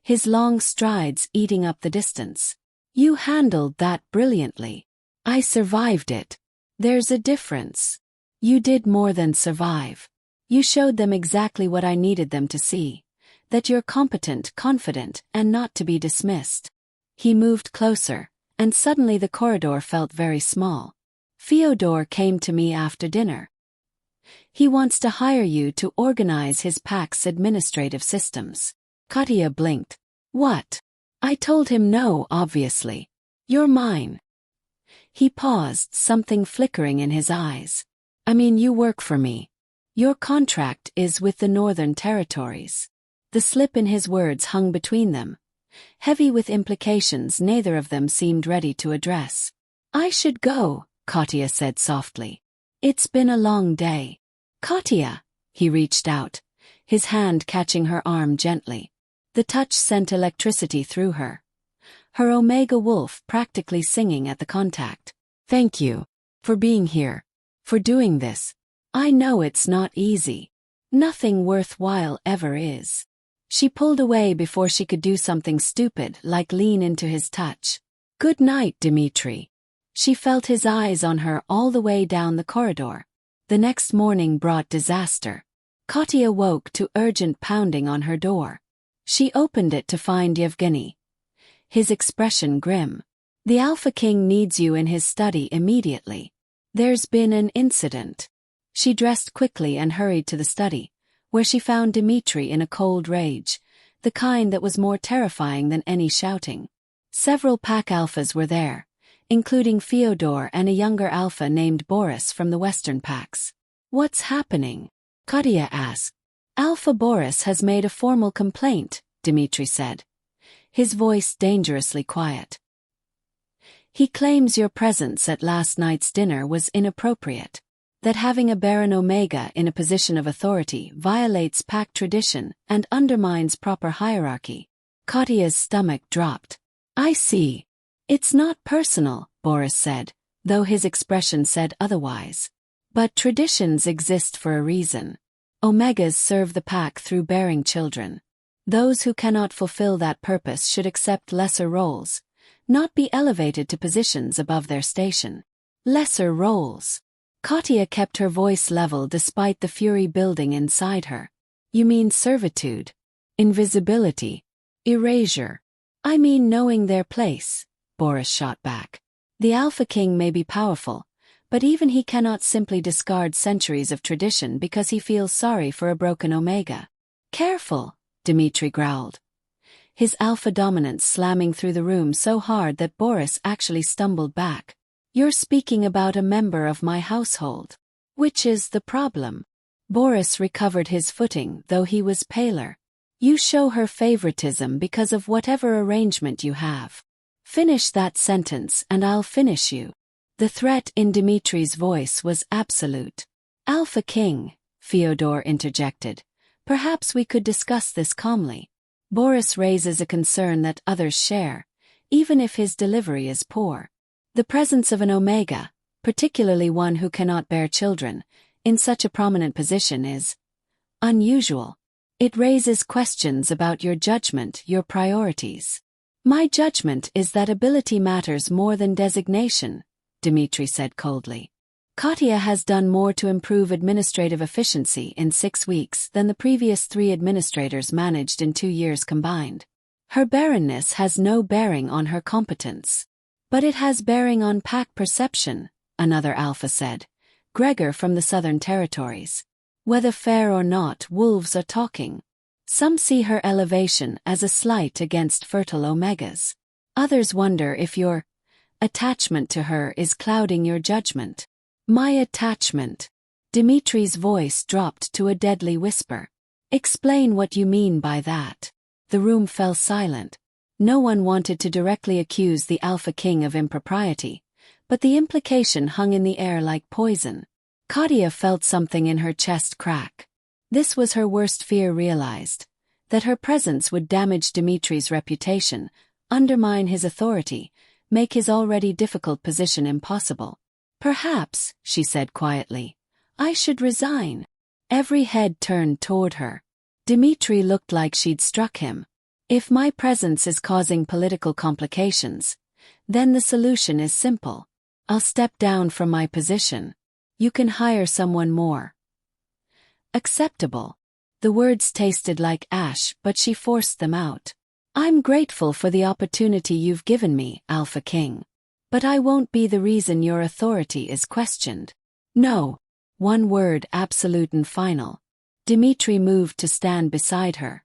his long strides eating up the distance. "You handled that brilliantly. I survived it. There's a difference. You did more than survive. You showed them exactly what I needed them to see, that you're competent, confident, and not to be dismissed." He moved closer, and suddenly the corridor felt very small. "Fyodor came to me after dinner. He wants to hire you to organize his pack's administrative systems." Katya blinked. "What?" "I told him no, obviously. You're mine." He paused, something flickering in his eyes. "I mean, you work for me. Your contract is with the Northern Territories." The slip in his words hung between them, heavy with implications neither of them seemed ready to address. "I should go," Katya said softly. "It's been a long day." "Katya!" He reached out, his hand catching her arm gently. The touch sent electricity through her, her Omega wolf practically singing at the contact. "Thank you. For being here. For doing this. I know it's not easy. Nothing worthwhile ever is." She pulled away before she could do something stupid like lean into his touch. "Good night, Dimitri." She felt his eyes on her all the way down the corridor. The next morning brought disaster. Katya woke to urgent pounding on her door. She opened it to find Yevgeny, his expression grim. The Alpha King needs you in his study immediately. There's been an incident. She dressed quickly and hurried to the study, where she found Dmitri in a cold rage, the kind that was more terrifying than any shouting. Several pack alphas were there, including Fyodor and a younger alpha named Boris from the western packs. What's happening? Katya asked. Alpha Boris has made a formal complaint, Dmitri said, his voice dangerously quiet. He claims your presence at last night's dinner was inappropriate, that having a Baron Omega in a position of authority violates pack tradition and undermines proper hierarchy. Katya's stomach dropped. I see. It's not personal, Boris said, though his expression said otherwise. But traditions exist for a reason. Omegas serve the pack through bearing children. Those who cannot fulfill that purpose should accept lesser roles, not be elevated to positions above their station. Lesser roles. Katya kept her voice level despite the fury building inside her. You mean servitude, invisibility, erasure. I mean knowing their place, Boris shot back. The Alpha King may be powerful, but even he cannot simply discard centuries of tradition because he feels sorry for a broken Omega. Careful, Dmitri growled, his alpha dominance slamming through the room so hard that Boris actually stumbled back. You're speaking about a member of my household. Which is the problem? Boris recovered his footing, though he was paler. You show her favoritism because of whatever arrangement you have. Finish that sentence and I'll finish you. The threat in Dmitri's voice was absolute. Alpha King, Fyodor interjected. Perhaps we could discuss this calmly. Boris raises a concern that others share, even if his delivery is poor. The presence of an Omega, particularly one who cannot bear children, in such a prominent position is unusual. It raises questions about your judgment, your priorities. My judgment is that ability matters more than designation, Dmitri said coldly. Katya has done more to improve administrative efficiency in 6 weeks than the previous 3 administrators managed in 2 years combined. Her barrenness has no bearing on her competence. But it has bearing on pack perception, another alpha said, Gregor from the Southern Territories. Whether fair or not, wolves are talking. Some see her elevation as a slight against fertile Omegas. Others wonder if your attachment to her is clouding your judgment. My attachment. Dmitri's voice dropped to a deadly whisper. Explain what you mean by that. The room fell silent. No one wanted to directly accuse the Alpha King of impropriety, but the implication hung in the air like poison. Katya felt something in her chest crack. This was her worst fear realized, that her presence would damage Dmitri's reputation, undermine his authority, make his already difficult position impossible. Perhaps, she said quietly, I should resign. Every head turned toward her. Dmitri looked like she'd struck him. If my presence is causing political complications, then the solution is simple. I'll step down from my position. You can hire someone more acceptable. The words tasted like ash, but she forced them out. I'm grateful for the opportunity you've given me, Alpha King. But I won't be the reason your authority is questioned. No. One word, absolute and final. Dmitri moved to stand beside her,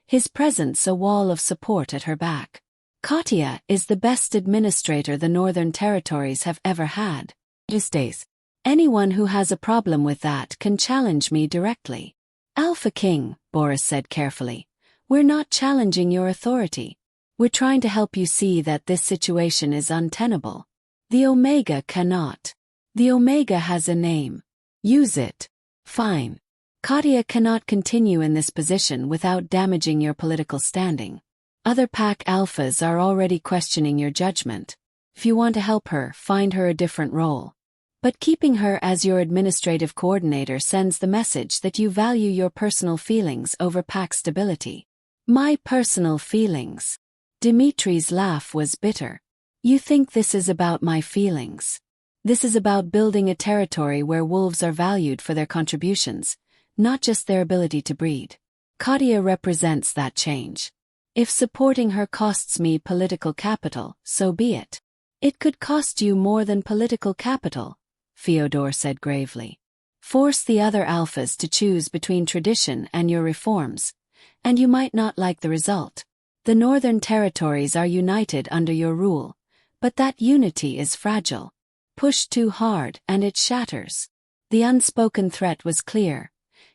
his presence a wall of support at her back. Katya is the best administrator the Northern Territories have ever had. These days, anyone who has a problem with that can challenge me directly. Alpha King, Boris said carefully, we're not challenging your authority. We're trying to help you see that this situation is untenable. The Omega cannot. The Omega has a name. Use it. Fine. Katya cannot continue in this position without damaging your political standing. Other pack alphas are already questioning your judgment. If you want to help her, find her a different role. But keeping her as your administrative coordinator sends the message that you value your personal feelings over pack stability. My personal feelings. Dmitri's laugh was bitter. You think this is about my feelings? This is about building a territory where wolves are valued for their contributions, not just their ability to breed. Katya represents that change. If supporting her costs me political capital, so be it. It could cost you more than political capital, Fyodor said gravely. Force the other alphas to choose between tradition and your reforms, and you might not like the result. The northern territories are united under your rule, but that unity is fragile. Push too hard and it shatters. The unspoken threat was clear.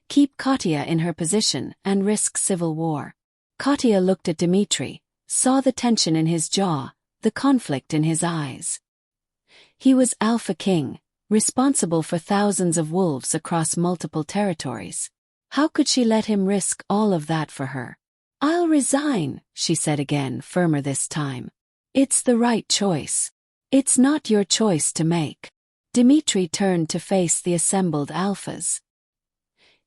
Keep Katya in her position and risk civil war. Katya looked at Dmitri, saw the tension in his jaw, the conflict in his eyes. He was Alpha King, responsible for thousands of wolves across multiple territories. How could she let him risk all of that for her? I'll resign, she said again, firmer this time. It's the right choice. It's not your choice to make. Dmitri turned to face the assembled alphas.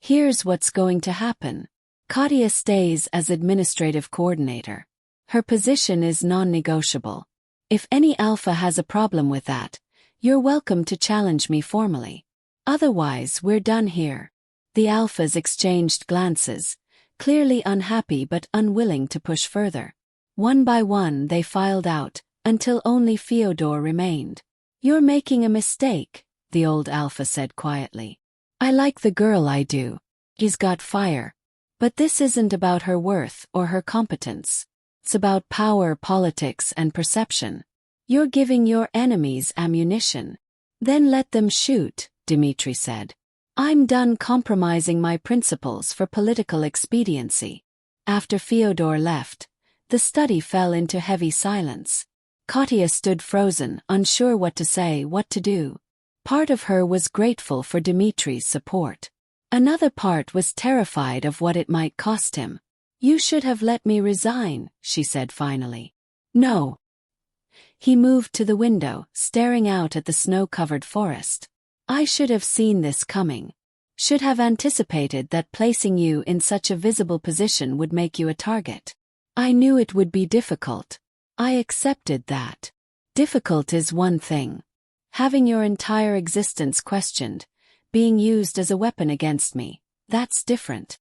Here's what's going to happen. Katya stays as administrative coordinator. Her position is non-negotiable. If any alpha has a problem with that, you're welcome to challenge me formally. Otherwise, we're done here. The alphas exchanged glances, clearly unhappy but unwilling to push further. One by one they filed out, until only Fyodor remained. You're making a mistake, the old alpha said quietly. I like the girl, I do. She's got fire. But this isn't about her worth or her competence. It's about power, politics, and perception. You're giving your enemies ammunition. Then let them shoot, Dmitri said. I'm done compromising my principles for political expediency. After Fyodor left, the study fell into heavy silence. Katya stood frozen, unsure what to say, what to do. Part of her was grateful for Dmitri's support. Another part was terrified of what it might cost him. You should have let me resign, she said finally. No. He moved to the window, staring out at the snow-covered forest. I should have seen this coming. Should have anticipated that placing you in such a visible position would make you a target. I knew it would be difficult. I accepted that. Difficult is one thing. Having your entire existence questioned, being used as a weapon against me, that's different.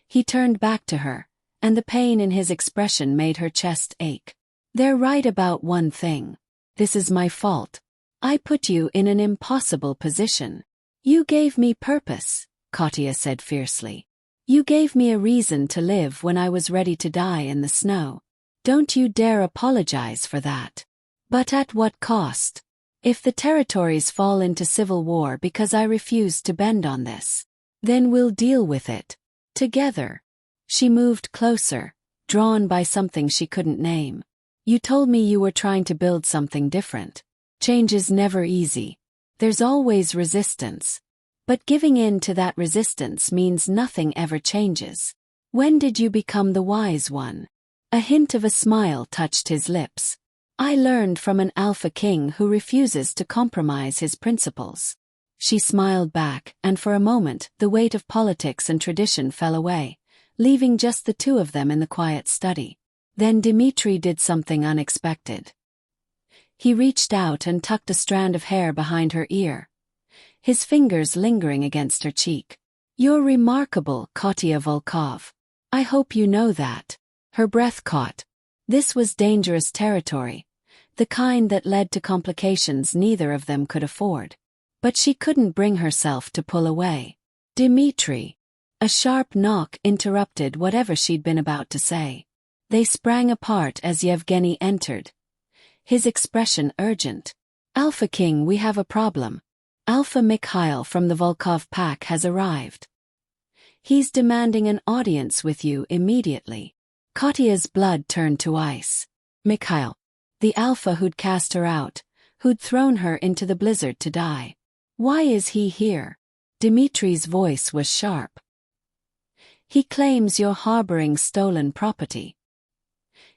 He turned back to her, and the pain in his expression made her chest ache. They're right about one thing. This is my fault. I put you in an impossible position. You gave me purpose, Katya said fiercely. You gave me a reason to live when I was ready to die in the snow. Don't you dare apologize for that. But at what cost? If the territories fall into civil war because I refuse to bend on this, then we'll deal with it. Together. She moved closer, drawn by something she couldn't name. You told me you were trying to build something different. Change is never easy. There's always resistance. But giving in to that resistance means nothing ever changes. When did you become the wise one? A hint of a smile touched his lips. I learned from an alpha king who refuses to compromise his principles. She smiled back, and for a moment the weight of politics and tradition fell away, leaving just the two of them in the quiet study. Then Dmitri did something unexpected. He reached out and tucked a strand of hair behind her ear, his fingers lingering against her cheek. You're remarkable, Katya Volkov. I hope you know that. Her breath caught. This was dangerous territory, the kind that led to complications neither of them could afford. But she couldn't bring herself to pull away. Dmitri. A sharp knock interrupted whatever she'd been about to say. They sprang apart as Yevgeny entered, his expression urgent. Alpha King, we have a problem. Alpha Mikhail from the Volkov pack has arrived. He's demanding an audience with you immediately. Katya's blood turned to ice. Mikhail. The alpha who'd cast her out, who'd thrown her into the blizzard to die. Why is he here? Dmitri's voice was sharp. He claims you're harboring stolen property.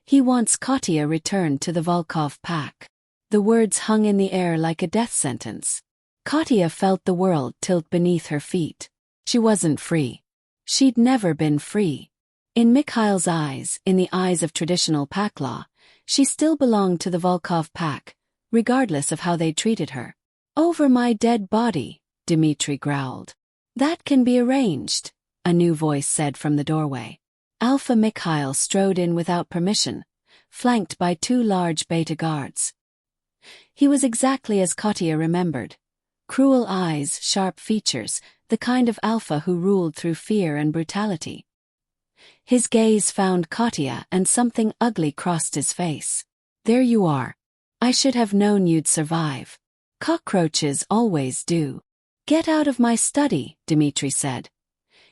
He wants Katya returned to the Volkov pack. The words hung in the air like a death sentence. Katya felt the world tilt beneath her feet. She wasn't free. She'd never been free. In Mikhail's eyes, in the eyes of traditional pack law, she still belonged to the Volkov pack, regardless of how they treated her. Over my dead body, Dmitri growled. That can be arranged. a new voice said from the doorway. Alpha Mikhail strode in without permission, flanked by 2 large beta guards. He was exactly as Katya remembered. Cruel eyes, sharp features, the kind of alpha who ruled through fear and brutality. His gaze found Katya and something ugly crossed his face. There you are. I should have known you'd survive. Cockroaches always do. Get out of my study, Dmitri said,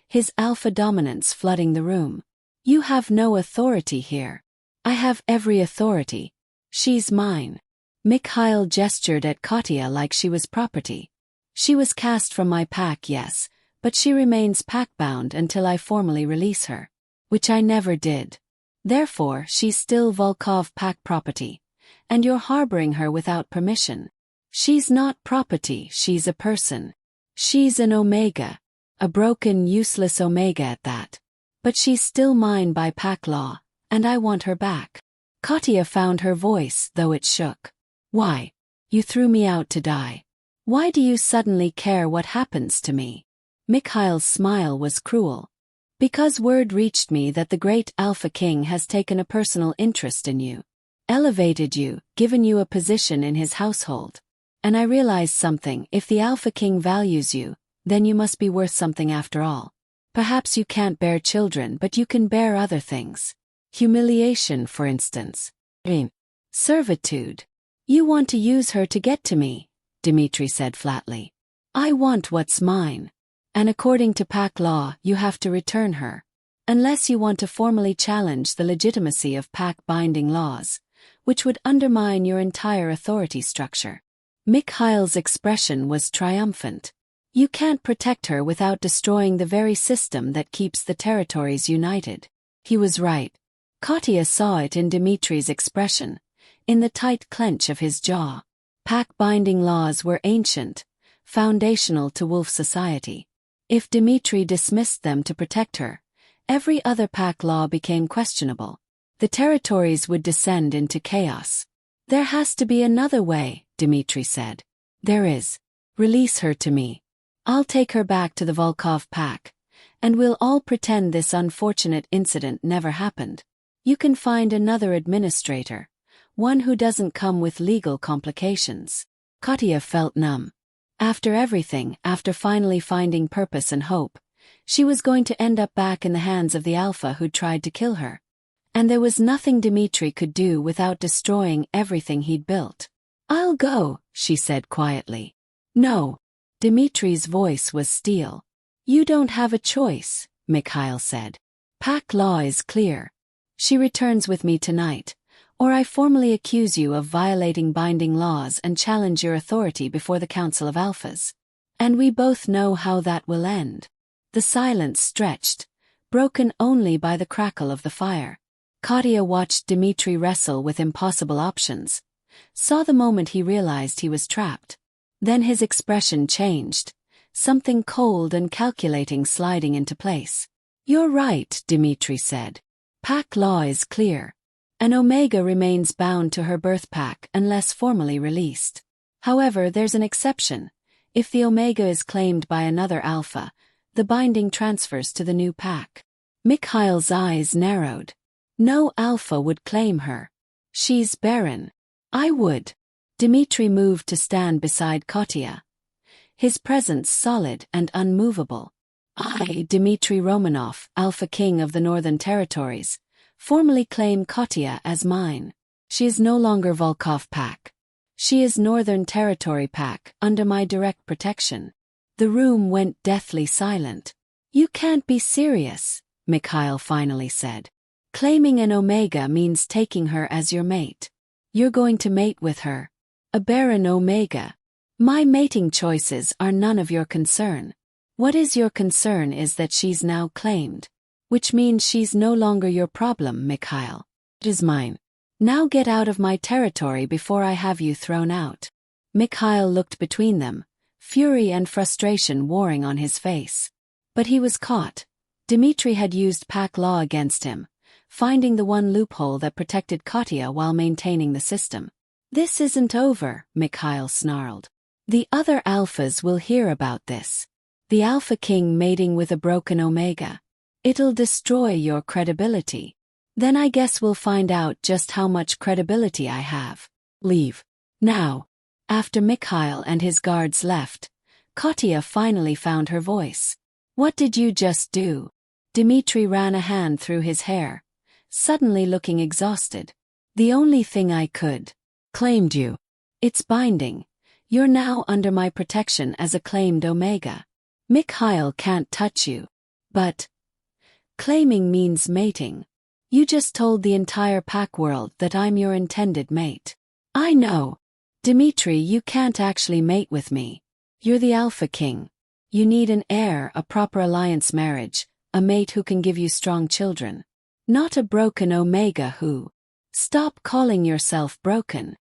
his alpha dominance flooding the room. You have no authority here. I have every authority. She's mine. Mikhail gestured at Katya like she was property. She was cast from my pack, yes, but she remains pack-bound until I formally release her. Which I never did. Therefore, she's still Volkov pack property. And you're harboring her without permission. She's not property, she's a person. She's an Omega. A broken, useless Omega at that. But she's still mine by pack law, and I want her back. Katya found her voice, though it shook. Why? You threw me out to die. Why do you suddenly care what happens to me? Mikhail's smile was cruel. Because word reached me that the great Alpha King has taken a personal interest in you. Elevated you, given you a position in his household. And I realized something, if the Alpha King values you, then you must be worth something after all. Perhaps you can't bear children, but you can bear other things. Humiliation, for instance. Servitude. You want to use her to get to me, Dmitri said flatly. I want what's mine. And according to pack law, you have to return her. Unless you want to formally challenge the legitimacy of pack binding laws, which would undermine your entire authority structure. Mikhail's expression was triumphant. You can't protect her without destroying the very system that keeps the territories united. He was right. Katya saw it in Dmitri's expression, in the tight clench of his jaw. Pack binding laws were ancient, foundational to wolf society. If Dmitri dismissed them to protect her, every other pack law became questionable. The territories would descend into chaos. There has to be another way, Dmitri said. There is. Release her to me. I'll take her back to the Volkov pack, and we'll all pretend this unfortunate incident never happened. You can find another administrator, one who doesn't come with legal complications. Katya felt numb. After everything, after finally finding purpose and hope, she was going to end up back in the hands of the Alpha who'd tried to kill her. And there was nothing Dmitri could do without destroying everything he'd built. I'll go, she said quietly. No. Dmitri's voice was steel. You don't have a choice, Mikhail said. Pack law is clear. She returns with me tonight, or I formally accuse you of violating binding laws and challenge your authority before the Council of Alphas. And we both know how that will end. The silence stretched, broken only by the crackle of the fire. Katya watched Dmitri wrestle with impossible options, saw the moment he realized he was trapped. Then his expression changed, something cold and calculating sliding into place. You're right, Dmitri said. Pack law is clear. An Omega remains bound to her birth pack unless formally released. However, there's an exception. If the Omega is claimed by another Alpha, the binding transfers to the new pack. Mikhail's eyes narrowed. No Alpha would claim her. She's barren. I would. Dmitri moved to stand beside Katya. His presence solid and unmovable. I, Dmitri Romanov, Alpha King of the Northern Territories, formally claim Katya as mine. She is no longer Volkov pack. She is Northern Territory pack, under my direct protection. The room went deathly silent. You can't be serious, Mikhail finally said. Claiming an Omega means taking her as your mate. You're going to mate with her. A barren Omega. My mating choices are none of your concern. What is your concern is that she's now claimed. Which means she's no longer your problem, Mikhail. It is mine. Now get out of my territory before I have you thrown out. Mikhail looked between them, fury and frustration warring on his face. But he was caught. Dmitri had used pack law against him, finding the one loophole that protected Katya while maintaining the system. This isn't over, Mikhail snarled. The other Alphas will hear about this. The Alpha King mating with a broken Omega. It'll destroy your credibility. Then I guess we'll find out just how much credibility I have. Leave. Now. After Mikhail and his guards left, Katya finally found her voice. What did you just do? Dmitri ran a hand through his hair, suddenly looking exhausted. The only thing I could. Claimed you. It's binding. You're now under my protection as a claimed Omega. Mikhail can't touch you. But claiming means mating. You just told the entire pack world that I'm your intended mate. I know. Dmitri, you can't actually mate with me. You're the Alpha King. You need an heir, a proper alliance marriage, a mate who can give you strong children. Not a broken Omega who. Stop calling yourself broken.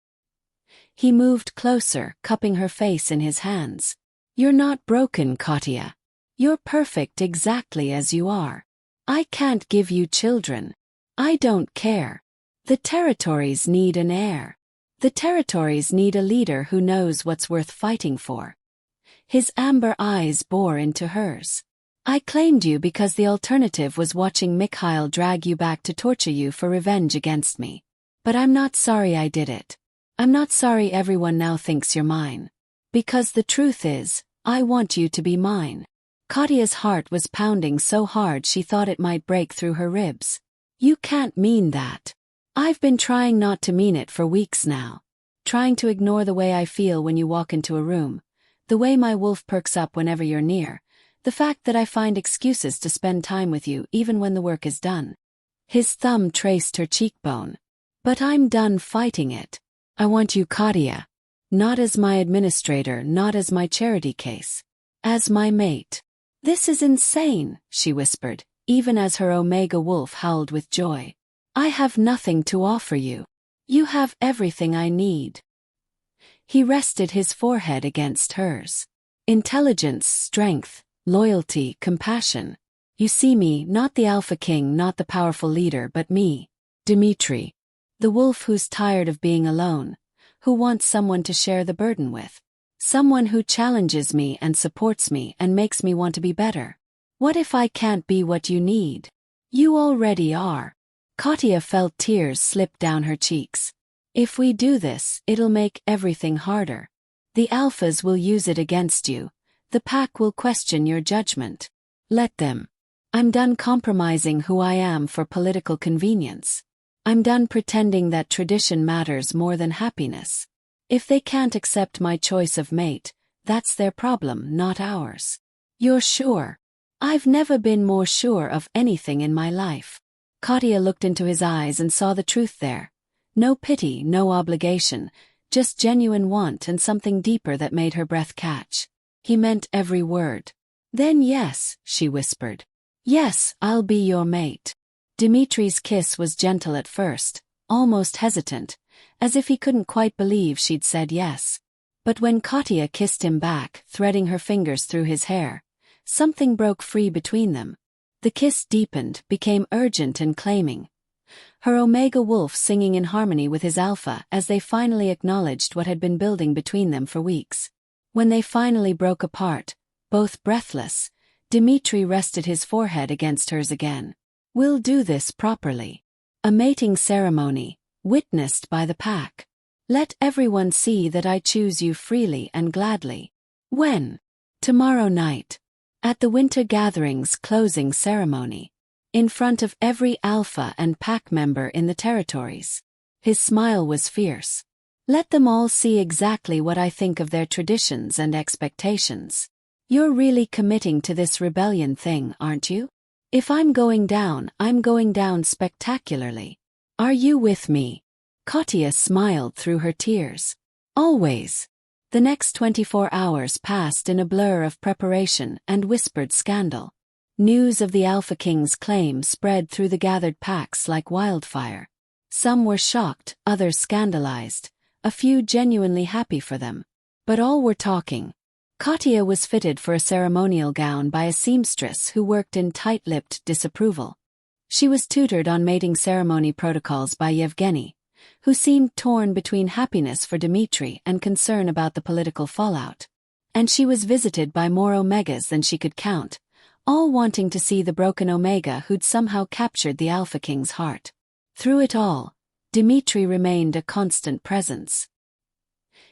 He moved closer, cupping her face in his hands. You're not broken, Katya. You're perfect exactly as you are. I can't give you children. I don't care. The territories need an heir. The territories need a leader who knows what's worth fighting for. His amber eyes bore into hers. I claimed you because the alternative was watching Mikhail drag you back to torture you for revenge against me. But I'm not sorry I did it. I'm not sorry everyone now thinks you're mine. Because the truth is, I want you to be mine. Katya's heart was pounding so hard she thought it might break through her ribs. You can't mean that. I've been trying not to mean it for weeks now. Trying to ignore the way I feel when you walk into a room, the way my wolf perks up whenever you're near, the fact that I find excuses to spend time with you even when the work is done. His thumb traced her cheekbone. But I'm done fighting it. I want you, Katya. Not as my administrator, not as my charity case. As my mate. This is insane, she whispered, even as her Omega wolf howled with joy. I have nothing to offer you. You have everything I need. He rested his forehead against hers. Intelligence, strength, loyalty, compassion. You see me, not the Alpha King, not the powerful leader, but me, Dmitri. The wolf who's tired of being alone, who wants someone to share the burden with. Someone who challenges me and supports me and makes me want to be better. What if I can't be what you need? You already are. Katya felt tears slip down her cheeks. If we do this, it'll make everything harder. The alphas will use it against you. The pack will question your judgment. Let them. I'm done compromising who I am for political convenience. I'm done pretending that tradition matters more than happiness. If they can't accept my choice of mate, that's their problem, not ours. You're sure? I've never been more sure of anything in my life. Katya looked into his eyes and saw the truth there. No pity, no obligation, just genuine want and something deeper that made her breath catch. He meant every word. Then yes, she whispered. Yes, I'll be your mate. Dimitri's kiss was gentle at first, almost hesitant, as if he couldn't quite believe she'd said yes. But when Katya kissed him back, threading her fingers through his hair, something broke free between them. The kiss deepened, became urgent and claiming. Her Omega wolf singing in harmony with his Alpha as they finally acknowledged what had been building between them for weeks. When they finally broke apart, both breathless, Dmitri rested his forehead against hers again. We'll do this properly. A mating ceremony, witnessed by the pack. Let everyone see that I choose you freely and gladly. When? Tomorrow night. At the Winter Gathering's closing ceremony. In front of every Alpha and pack member in the territories. His smile was fierce. Let them all see exactly what I think of their traditions and expectations. You're really committing to this rebellion thing, aren't you? If I'm going down spectacularly. Are you with me? Katya smiled through her tears. Always. The next 24 hours passed in a blur of preparation and whispered scandal. News of the Alpha King's claim spread through the gathered packs like wildfire. Some were shocked, others scandalized, a few genuinely happy for them. But all were talking. Katya was fitted for a ceremonial gown by a seamstress who worked in tight-lipped disapproval. She was tutored on mating ceremony protocols by Yevgeny, who seemed torn between happiness for Dmitri and concern about the political fallout. And she was visited by more omegas than she could count, all wanting to see the broken omega who'd somehow captured the Alpha King's heart. Through it all, Dimitri remained a constant presence.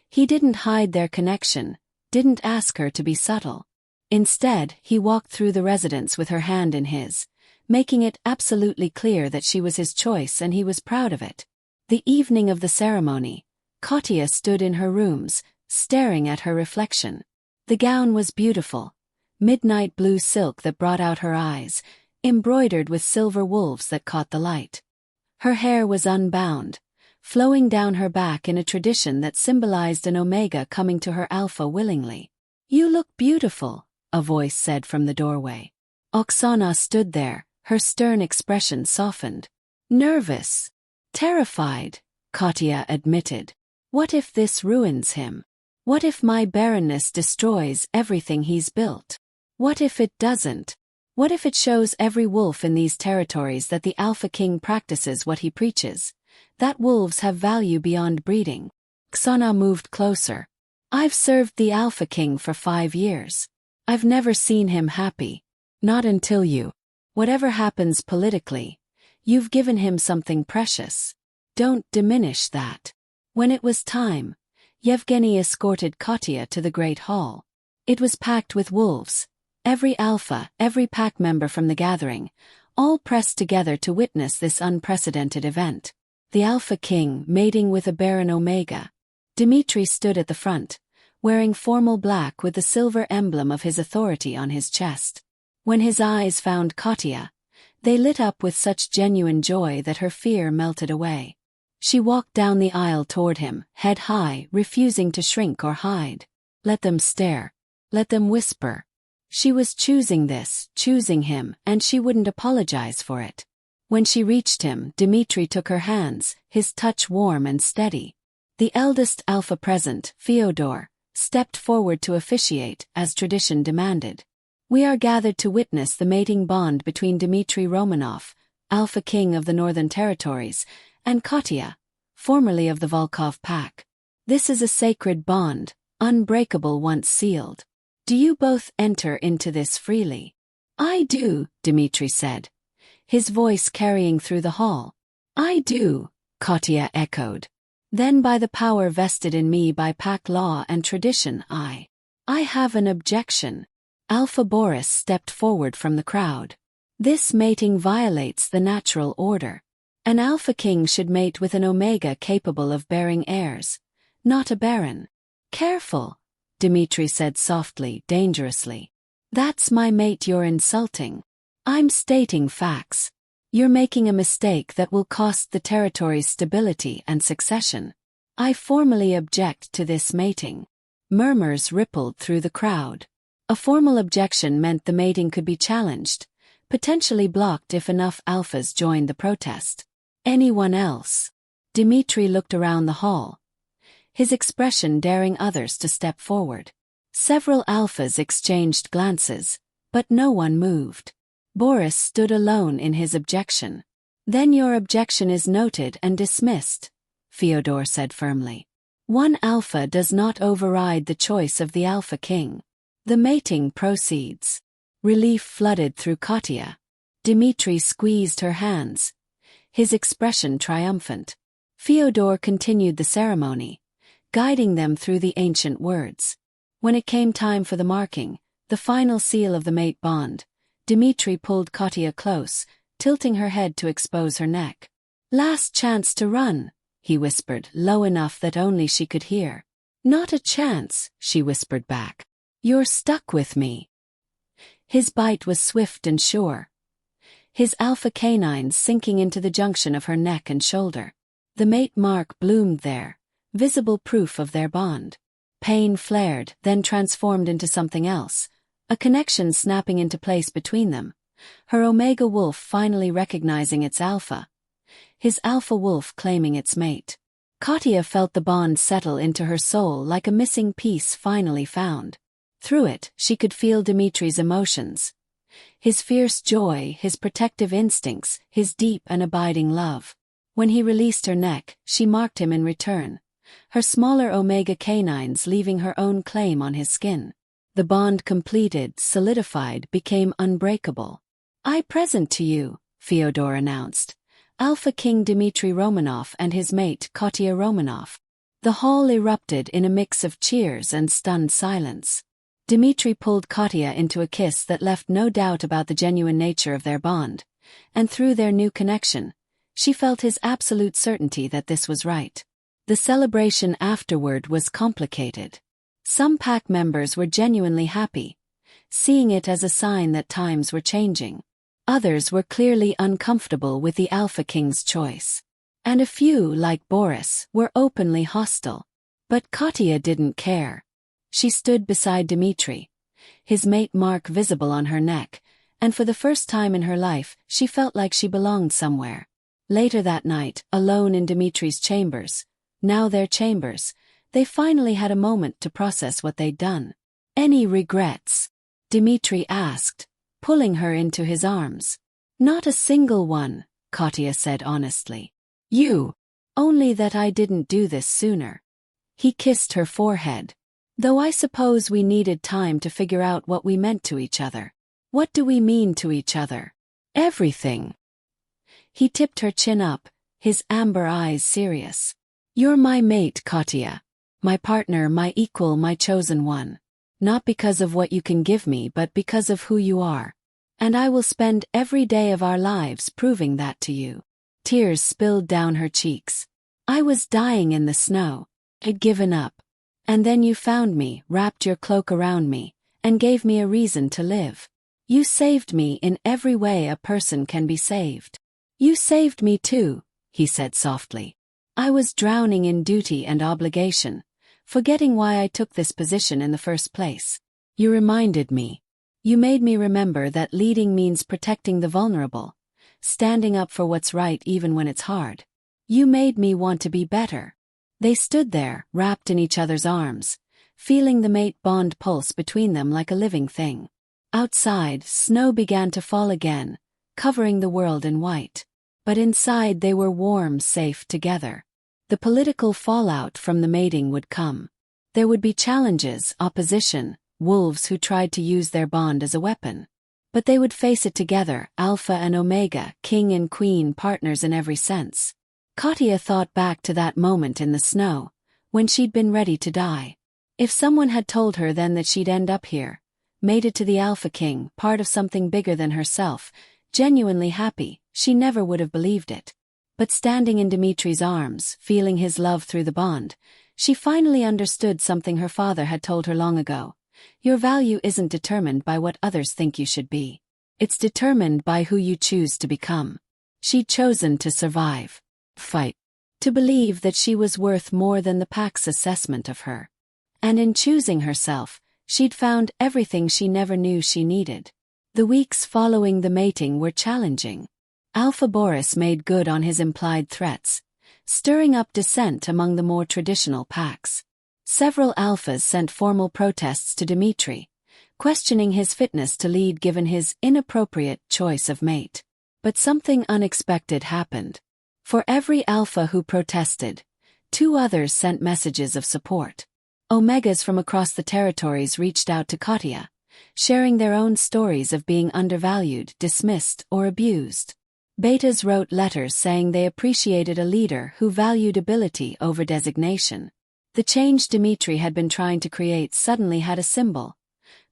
He didn't hide their connection, didn't ask her to be subtle. Instead, he walked through the residence with her hand in his, making it absolutely clear that she was his choice and he was proud of it. The evening of the ceremony, Katia stood in her rooms, staring at her reflection. The gown was beautiful, midnight blue silk that brought out her eyes, embroidered with silver wolves that caught the light. Her hair was unbound, flowing down her back in a tradition that symbolized an omega coming to her alpha willingly. "You look beautiful," a voice said from the doorway. Oksana stood there, her stern expression softened. "Nervous. Terrified," Katia admitted. "What if this ruins him? What if my barrenness destroys everything he's built? What if it doesn't? What if it shows every wolf in these territories that the Alpha King practices what he preaches, that wolves have value beyond breeding?" Oksana moved closer. "I've served the Alpha King for 5 years. I've never seen him happy. Not until you. Whatever happens politically, you've given him something precious. Don't diminish that." When it was time, Yevgeny escorted Katia to the Great Hall. It was packed with wolves, every alpha, every pack member from the gathering, all pressed together to witness this unprecedented event. The Alpha King mating with a barren omega. Dimitri stood at the front, wearing formal black with the silver emblem of his authority on his chest. When his eyes found Katia, they lit up with such genuine joy that her fear melted away. She walked down the aisle toward him, head high, refusing to shrink or hide. Let them stare. Let them whisper. She was choosing this, choosing him, and she wouldn't apologize for it. When she reached him, Dimitri took her hands, his touch warm and steady. The eldest alpha present, Fyodor, stepped forward to officiate, as tradition demanded. "We are gathered to witness the mating bond between Dmitry Romanov, Alpha King of the Northern Territories, and Katia, formerly of the Volkov Pack. This is a sacred bond, unbreakable once sealed. Do you both enter into this freely?" "I do," Dmitri said, his voice carrying through the hall. "I do," Katia echoed. "Then by the power vested in me by pack law and tradition, I have an objection." Alpha Boris stepped forward from the crowd. "This mating violates the natural order. An Alpha King should mate with an Omega capable of bearing heirs, not a Baron." "Careful," Dmitri said softly, dangerously. "That's my mate you're insulting. I'm stating facts. You're making a mistake that will cost the territory's stability and succession. I formally object to this mating." Murmurs rippled through the crowd. A formal objection meant the mating could be challenged, potentially blocked if enough alphas joined the protest. Anyone else? Dmitri looked around the hall, his expression daring others to step forward. Several alphas exchanged glances, but no one moved. Boris stood alone in his objection. "Then your objection is noted and dismissed," Fyodor said firmly. "One alpha does not override the choice of the Alpha King. The mating proceeds." Relief flooded through Katia. Dmitri squeezed her hands, his expression triumphant. Fyodor continued the ceremony, guiding them through the ancient words. When it came time for the marking, the final seal of the mate bond, Dmitri pulled Katia close, tilting her head to expose her neck. "Last chance to run," he whispered, low enough that only she could hear. "Not a chance," she whispered back. "You're stuck with me." His bite was swift and sure, his alpha canines sinking into the junction of her neck and shoulder. The mate mark bloomed there, visible proof of their bond. Pain flared, then transformed into something else, a connection snapping into place between them, her omega wolf finally recognizing its alpha, his alpha wolf claiming its mate. Katia felt the bond settle into her soul like a missing piece finally found. Through it, she could feel Dmitri's emotions. His fierce joy, his protective instincts, his deep and abiding love. When he released her neck, she marked him in return, her smaller omega canines leaving her own claim on his skin. The bond completed, solidified, became unbreakable. "I present to you," Fyodor announced, Alpha King Dmitry Romanov and his mate Katya Romanov. The hall erupted in a mix of cheers and stunned silence. Dmitry pulled Katya into a kiss that left no doubt about the genuine nature of their bond, and through their new connection, she felt his absolute certainty that this was right. The celebration afterward was complicated. Some pack members were genuinely happy, seeing it as a sign that times were changing. Others were clearly uncomfortable with the Alpha King's choice. And a few, like Boris, were openly hostile. But Katya didn't care. She stood beside Dmitry, his mate mark visible on her neck, and for the first time in her life, she felt like she belonged somewhere. Later that night, alone in Dmitry's chambers, now their chambers, they finally had a moment to process what they'd done. "Any regrets?" Dmitry asked, pulling her into his arms. "Not a single one," Katya said honestly. "You. Only that I didn't do this sooner." He kissed her forehead. "Though I suppose we needed time to figure out what we meant to each other." "What do we mean to each other?" "Everything." He tipped her chin up, his amber eyes serious. "You're my mate, Katya. My partner, my equal, my chosen one. Not because of what you can give me but because of who you are. And I will spend every day of our lives proving that to you." Tears spilled down her cheeks. "I was dying in the snow. I'd given up. And then you found me, wrapped your cloak around me, and gave me a reason to live. You saved me in every way a person can be saved." "You saved me too," he said softly. "I was drowning in duty and obligation, forgetting why I took this position in the first place. You reminded me. You made me remember that leading means protecting the vulnerable, standing up for what's right even when it's hard. You made me want to be better." They stood there, wrapped in each other's arms, feeling the mate bond pulse between them like a living thing. Outside, snow began to fall again, covering the world in white. But inside they were warm, safe together. The political fallout from the mating would come. There would be challenges, opposition, wolves who tried to use their bond as a weapon. But they would face it together, Alpha and Omega, king and queen, partners in every sense. Katya thought back to that moment in the snow, when she'd been ready to die. If someone had told her then that she'd end up here, mated to the Alpha King, part of something bigger than herself, genuinely happy, she never would have believed it. But standing in Dmitry's arms, feeling his love through the bond, she finally understood something her father had told her long ago. Your value isn't determined by what others think you should be. It's determined by who you choose to become. She'd chosen to survive, fight, to believe that she was worth more than the pack's assessment of her. And in choosing herself, she'd found everything she never knew she needed. The weeks following the mating were challenging. Alpha Boris made good on his implied threats, stirring up dissent among the more traditional packs. Several alphas sent formal protests to Dmitry, questioning his fitness to lead given his inappropriate choice of mate. But something unexpected happened. For every alpha who protested, 2 others sent messages of support. Omegas from across the territories reached out to Katya, sharing their own stories of being undervalued, dismissed, or abused. Betas wrote letters saying they appreciated a leader who valued ability over designation. The change Dmitry had been trying to create suddenly had a symbol.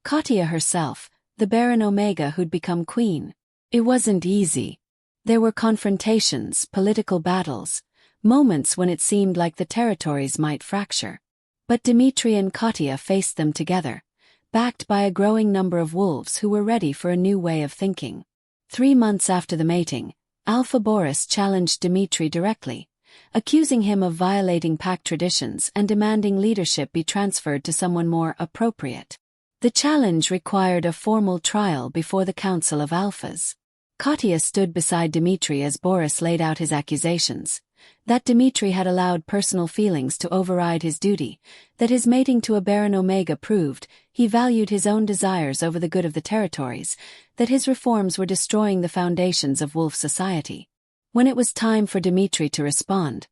Katya herself, the Baron Omega who'd become queen. It wasn't easy. There were confrontations, political battles, moments when it seemed like the territories might fracture. But Dmitry and Katya faced them together, backed by a growing number of wolves who were ready for a new way of thinking. 3 months after the mating, Alpha Boris challenged Dmitry directly, accusing him of violating pack traditions and demanding leadership be transferred to someone more appropriate. The challenge required a formal trial before the Council of Alphas. Katya stood beside Dmitry as Boris laid out his accusations, that Dmitry had allowed personal feelings to override his duty, that his mating to a Baron Omega proved he valued his own desires over the good of the territories, that his reforms were destroying the foundations of wolf society. When it was time for Dmitry to respond,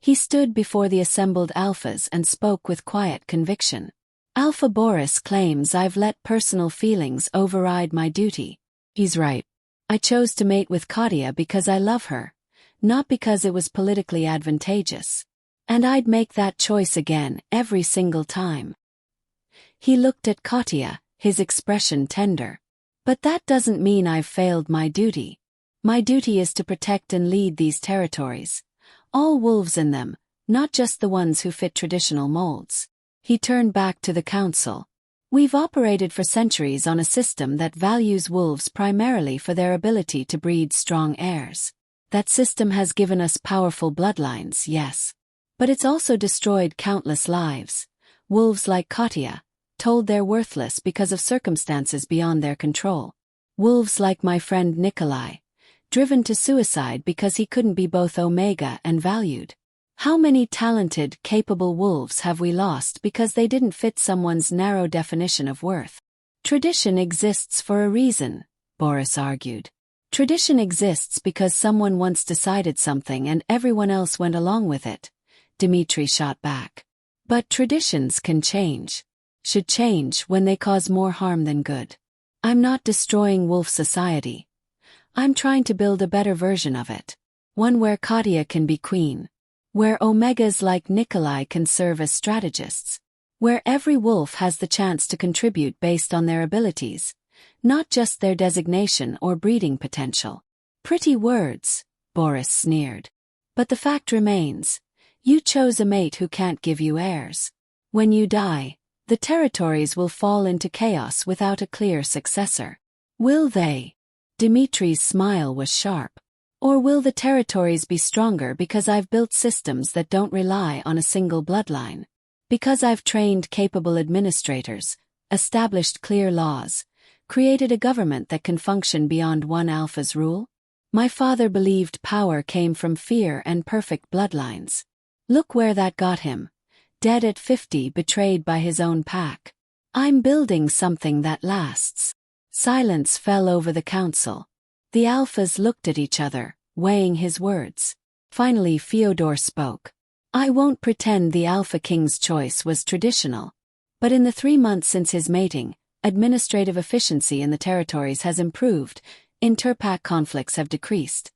He stood before the assembled alphas and spoke with quiet conviction. Alpha Boris claims I've let personal feelings override my duty. He's right. I chose to mate with Katya because I love her, not because it was politically advantageous. And I'd make that choice again every single time. He looked at Katya, his expression tender. But that doesn't mean I've failed my duty. My duty is to protect and lead these territories. All wolves in them, not just the ones who fit traditional molds. He turned back to the council. We've operated for centuries on a system that values wolves primarily for their ability to breed strong heirs. That system has given us powerful bloodlines, yes. But it's also destroyed countless lives. Wolves like Katya, told they're worthless because of circumstances beyond their control. Wolves like my friend Nikolai, driven to suicide because he couldn't be both Omega and valued. How many talented, capable wolves have we lost because they didn't fit someone's narrow definition of worth? Tradition exists for a reason, Boris argued. Tradition exists because someone once decided something and everyone else went along with it, Dmitri shot back. But traditions can change. Should change when they cause more harm than good. I'm not destroying wolf society. I'm trying to build a better version of it. One where Katya can be queen. Where Omegas like Nikolai can serve as strategists. Where every wolf has the chance to contribute based on their abilities, not just their designation or breeding potential. Pretty words, Boris sneered. But the fact remains, you chose a mate who can't give you heirs. When you die, the territories will fall into chaos without a clear successor. Will they? Dmitri's smile was sharp. Or will the territories be stronger because I've built systems that don't rely on a single bloodline? Because I've trained capable administrators, established clear laws, created a government that can function beyond one alpha's rule? My father believed power came from fear and perfect bloodlines. Look where that got him. Dead at 50, betrayed by his own pack. I'm building something that lasts. Silence fell over the council. The alphas looked at each other, weighing his words. Finally Fyodor spoke. I won't pretend the Alpha King's choice was traditional. But in the 3 months since his mating, administrative efficiency in the territories has improved, inter-pack conflicts have decreased,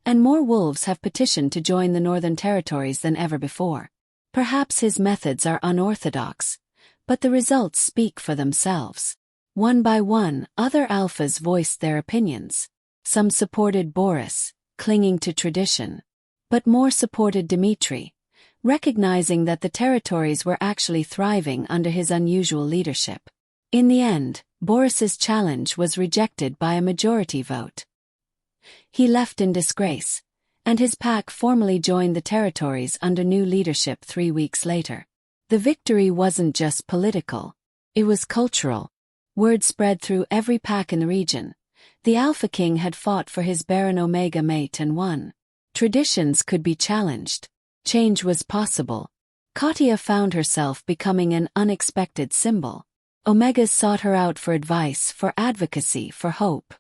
and more wolves have petitioned to join the northern territories than ever before. Perhaps his methods are unorthodox, but the results speak for themselves. One by one, other alphas voiced their opinions. Some supported Boris, clinging to tradition. But more supported Dmitri, recognizing that the territories were actually thriving under his unusual leadership. In the end, Boris's challenge was rejected by a majority vote. He left in disgrace, and his pack formally joined the territories under new leadership 3 weeks later. The victory wasn't just political, it was cultural. Word spread through every pack in the region. The Alpha King had fought for his Baron Omega mate and won. Traditions could be challenged. Change was possible. Katya found herself becoming an unexpected symbol. Omegas sought her out for advice, for advocacy, for hope.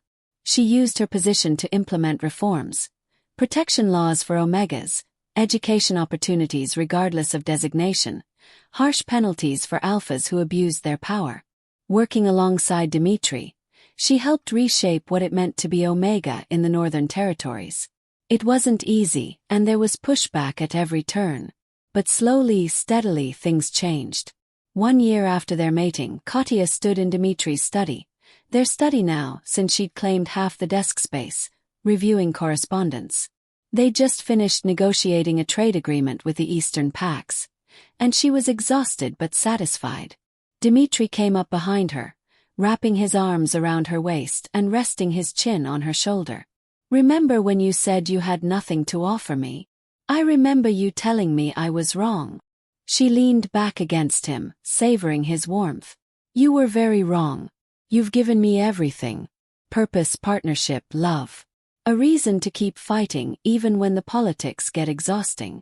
She used her position to implement reforms. Protection laws for Omegas, education opportunities regardless of designation, harsh penalties for alphas who abused their power. Working alongside Dmitri, she helped reshape what it meant to be Omega in the Northern Territories. It wasn't easy, and there was pushback at every turn. But slowly, steadily, things changed. 1 year after their mating, Katya stood in Dmitri's study. Their study now, since she'd claimed half the desk space, reviewing correspondence. They'd just finished negotiating a trade agreement with the Eastern Pax, and she was exhausted but satisfied. Dmitri came up behind her, wrapping his arms around her waist and resting his chin on her shoulder. Remember when you said you had nothing to offer me? I remember you telling me I was wrong. She leaned back against him, savoring his warmth. You were very wrong. You've given me everything. Purpose, partnership, love. A reason to keep fighting even when the politics get exhausting.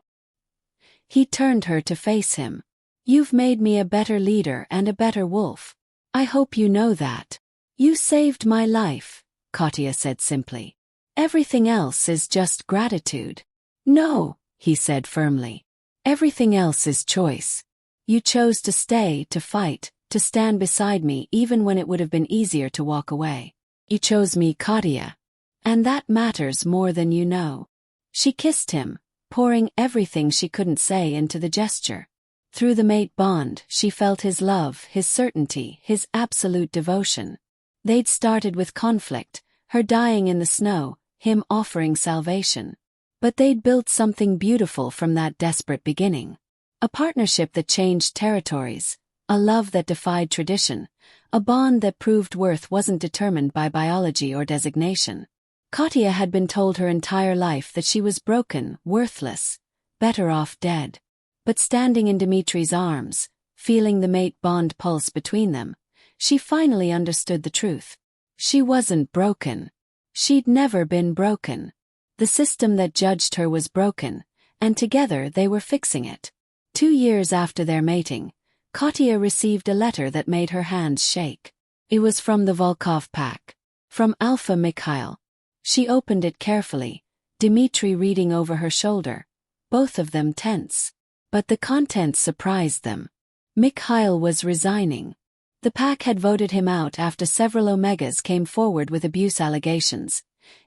He turned her to face him. You've made me a better leader and a better wolf. I hope you know that. You saved my life, Katya said simply. Everything else is just gratitude. No, he said firmly. Everything else is choice. You chose to stay, to fight, to stand beside me even when it would have been easier to walk away. You chose me, Katya. And that matters more than you know." She kissed him, pouring everything she couldn't say into the gesture. Through the mate bond, she felt his love, his certainty, his absolute devotion. They'd started with conflict, her dying in the snow, him offering salvation. But they'd built something beautiful from that desperate beginning. A partnership that changed territories, a love that defied tradition, a bond that proved worth wasn't determined by biology or designation. Katya had been told her entire life that she was broken, worthless, better off dead. But standing in Dimitri's arms, feeling the mate bond pulse between them, she finally understood the truth. She wasn't broken. She'd never been broken. The system that judged her was broken, and together they were fixing it. 2 years after their mating, Katya received a letter that made her hands shake. It was from the Volkov pack. From Alpha Mikhail. She opened it carefully, Dimitri reading over her shoulder, both of them tense. But the contents surprised them. Mikhail was resigning. The pack had voted him out after several Omegas came forward with abuse allegations,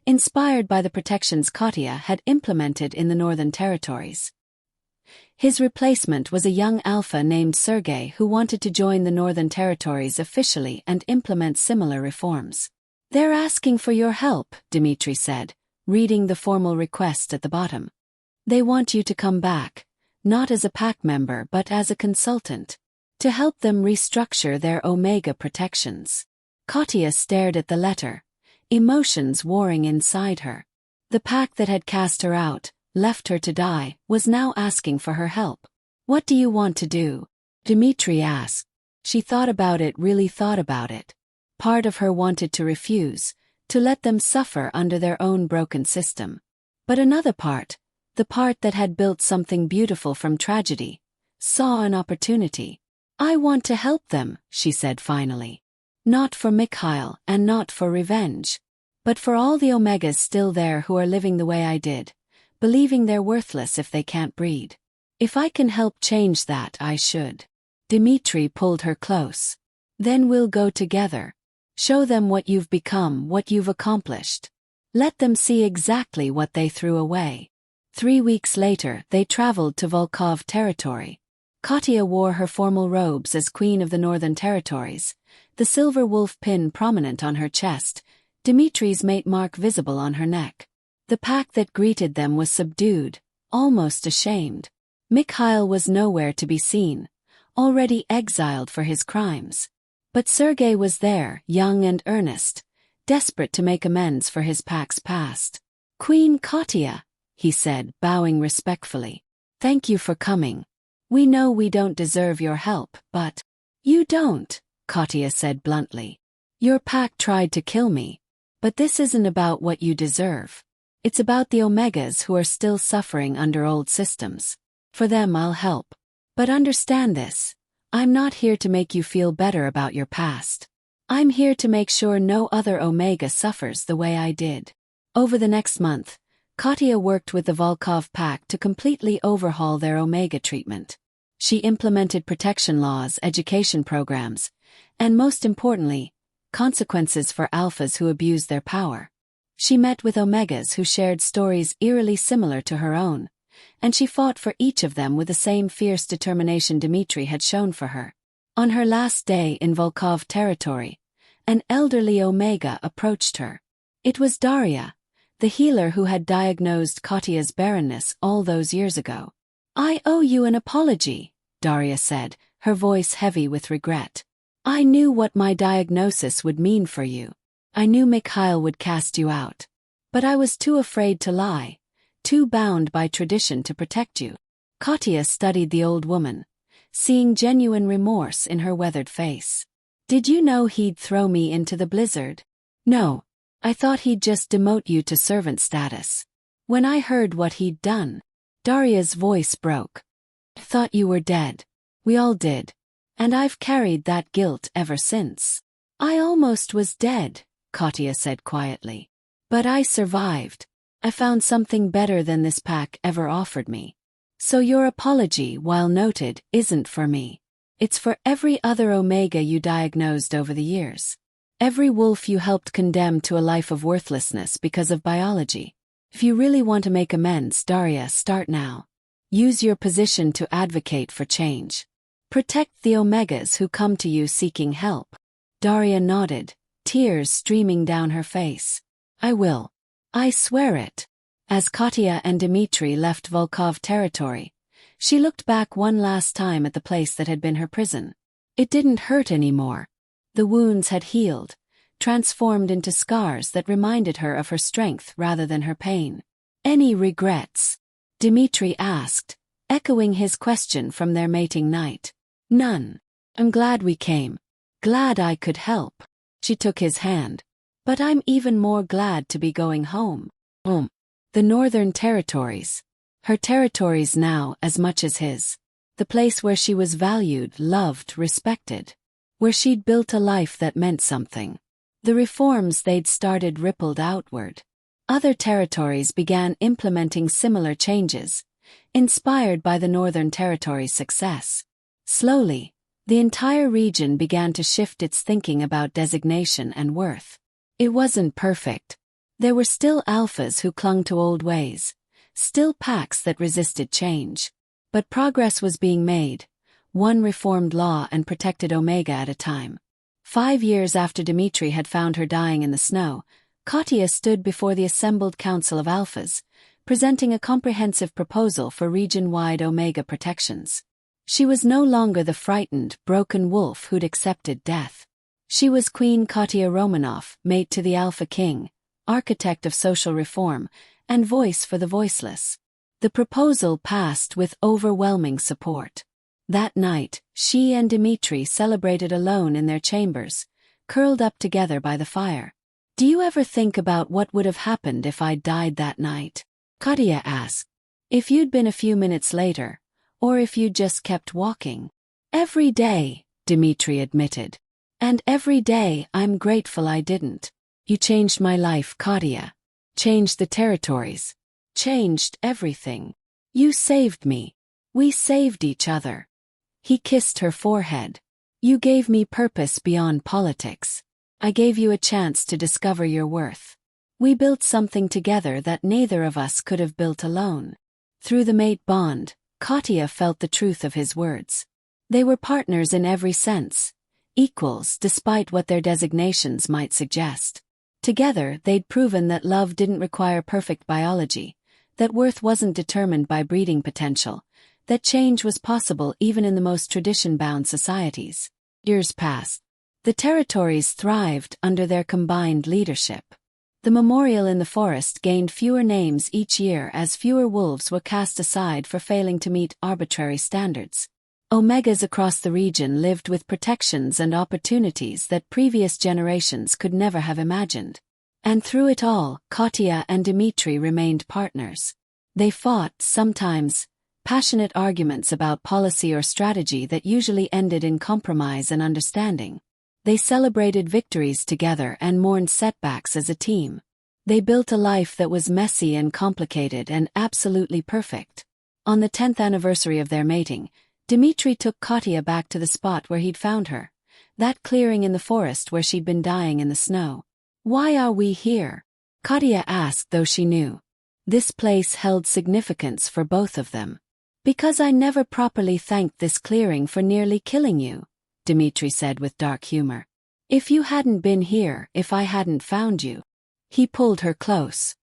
inspired by the protections Katya had implemented in the Northern Territories. His replacement was a young Alpha named Sergei who wanted to join the Northern Territories officially and implement similar reforms. "They're asking for your help," Dimitri said, reading the formal request at the bottom. "They want you to come back, not as a pack member but as a consultant, to help them restructure their Omega protections." Katya stared at the letter, emotions warring inside her. The pack that had cast her out, left her to die, was now asking for her help. "What do you want to do?" Dimitri asked. She thought about it, really thought about it. Part of her wanted to refuse, to let them suffer under their own broken system. But another part, the part that had built something beautiful from tragedy, saw an opportunity. "I want to help them," she said finally. "Not for Mikhail and not for revenge. But for all the Omegas still there who are living the way I did, believing they're worthless if they can't breed. If I can help change that, I should." Dimitri pulled her close. "Then we'll go together. Show them what you've become, what you've accomplished. Let them see exactly what they threw away." 3 weeks later, they traveled to Volkov territory. Katya wore her formal robes as Queen of the Northern Territories, the silver wolf pin prominent on her chest, Dimitri's mate mark visible on her neck. The pack that greeted them was subdued, almost ashamed. Mikhail was nowhere to be seen, already exiled for his crimes. But Sergei was there, young and earnest, desperate to make amends for his pack's past. "Queen Katya," he said, bowing respectfully. "Thank you for coming. We know we don't deserve your help, but—" "You don't," Katya said bluntly. "Your pack tried to kill me. But this isn't about what you deserve. It's about the Omegas who are still suffering under old systems. For them I'll help. But understand this. I'm not here to make you feel better about your past. I'm here to make sure no other Omega suffers the way I did." Over the next month, Katya worked with the Volkov pack to completely overhaul their Omega treatment. She implemented protection laws, education programs, and most importantly, consequences for alphas who abused their power. She met with Omegas who shared stories eerily similar to her own, and she fought for each of them with the same fierce determination Dimitri had shown for her. On her last day in Volkov territory, an elderly Omega approached her. It was Daria, the healer who had diagnosed Katya's barrenness all those years ago. "I owe you an apology," Daria said, her voice heavy with regret. "I knew what my diagnosis would mean for you. I knew Mikhail would cast you out. But I was too afraid to lie, too bound by tradition to protect you." Katya studied the old woman, seeing genuine remorse in her weathered face. "Did you know he'd throw me into the blizzard?" "No. I thought he'd just demote you to servant status. When I heard what he'd done..." Daria's voice broke. "I thought you were dead. We all did. And I've carried that guilt ever since." "I almost was dead," Katya said quietly. "But I survived. I found something better than this pack ever offered me. So your apology, while noted, isn't for me. It's for every other Omega you diagnosed over the years. Every wolf you helped condemn to a life of worthlessness because of biology. If you really want to make amends, Daria, start now. Use your position to advocate for change. Protect the Omegas who come to you seeking help. Daria nodded, tears streaming down her face. I will. I swear it. As Katya and Dmitri left Volkov territory, she looked back one last time at the place that had been her prison. It didn't hurt anymore. The wounds had healed, transformed into scars that reminded her of her strength rather than her pain. Any regrets? Dmitri asked, echoing his question from their mating night. None. I'm glad we came. Glad I could help. She took his hand. But I'm even more glad to be going home. The Northern Territories. Her territories now as much as his. The place where she was valued, loved, respected. Where she'd built a life that meant something. The reforms they'd started rippled outward. Other territories began implementing similar changes, inspired by the Northern Territory's success. Slowly, the entire region began to shift its thinking about designation and worth. It wasn't perfect. There were still alphas who clung to old ways, still packs that resisted change. But progress was being made, one reformed law and protected Omega at a time. 5 years after Dmitri had found her dying in the snow, Katya stood before the assembled council of alphas, presenting a comprehensive proposal for region-wide Omega protections. She was no longer the frightened, broken wolf who'd accepted death. She was Queen Katya Romanov, mate to the Alpha King, architect of social reform, and voice for the voiceless. The proposal passed with overwhelming support. That night, she and Dmitri celebrated alone in their chambers, curled up together by the fire. Do you ever think about what would have happened if I'd died that night? Katya asked. If you'd been a few minutes later, or if you'd just kept walking. Every day, Dmitri admitted. And every day I'm grateful I didn't. You changed my life, Katya. Changed the territories. Changed everything. You saved me. We saved each other. He kissed her forehead. You gave me purpose beyond politics. I gave you a chance to discover your worth. We built something together that neither of us could have built alone. Through the mate bond, Katya felt the truth of his words. They were partners in every sense, equals despite what their designations might suggest. Together, they'd proven that love didn't require perfect biology, that worth wasn't determined by breeding potential, that change was possible even in the most tradition-bound societies. Years passed. The territories thrived under their combined leadership. The memorial in the forest gained fewer names each year as fewer wolves were cast aside for failing to meet arbitrary standards. Omegas across the region lived with protections and opportunities that previous generations could never have imagined. And through it all, Katya and Dmitri remained partners. They fought, sometimes, passionate arguments about policy or strategy that usually ended in compromise and understanding. They celebrated victories together and mourned setbacks as a team. They built a life that was messy and complicated and absolutely perfect. On the 10th anniversary of their mating, Dmitri took Katya back to the spot where he'd found her, that clearing in the forest where she'd been dying in the snow. Why are we here? Katya asked, though she knew. This place held significance for both of them. Because I never properly thanked this clearing for nearly killing you, Dmitri said with dark humor. If you hadn't been here, if I hadn't found you. He pulled her close.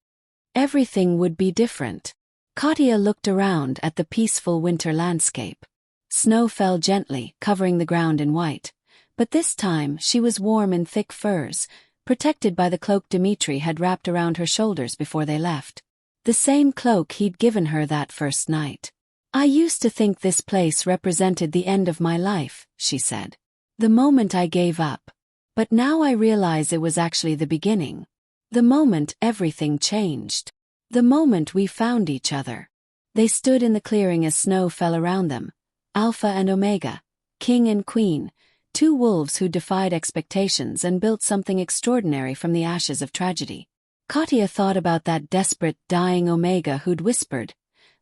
Everything would be different. Katya looked around at the peaceful winter landscape. Snow fell gently, covering the ground in white. But this time she was warm in thick furs, protected by the cloak Dmitri had wrapped around her shoulders before they left. The same cloak he'd given her that first night. I used to think this place represented the end of my life, she said. The moment I gave up. But now I realize it was actually the beginning. The moment everything changed. The moment we found each other. They stood in the clearing as snow fell around them. Alpha and Omega, King and Queen, two wolves who defied expectations and built something extraordinary from the ashes of tragedy. Katya thought about that desperate, dying Omega who'd whispered,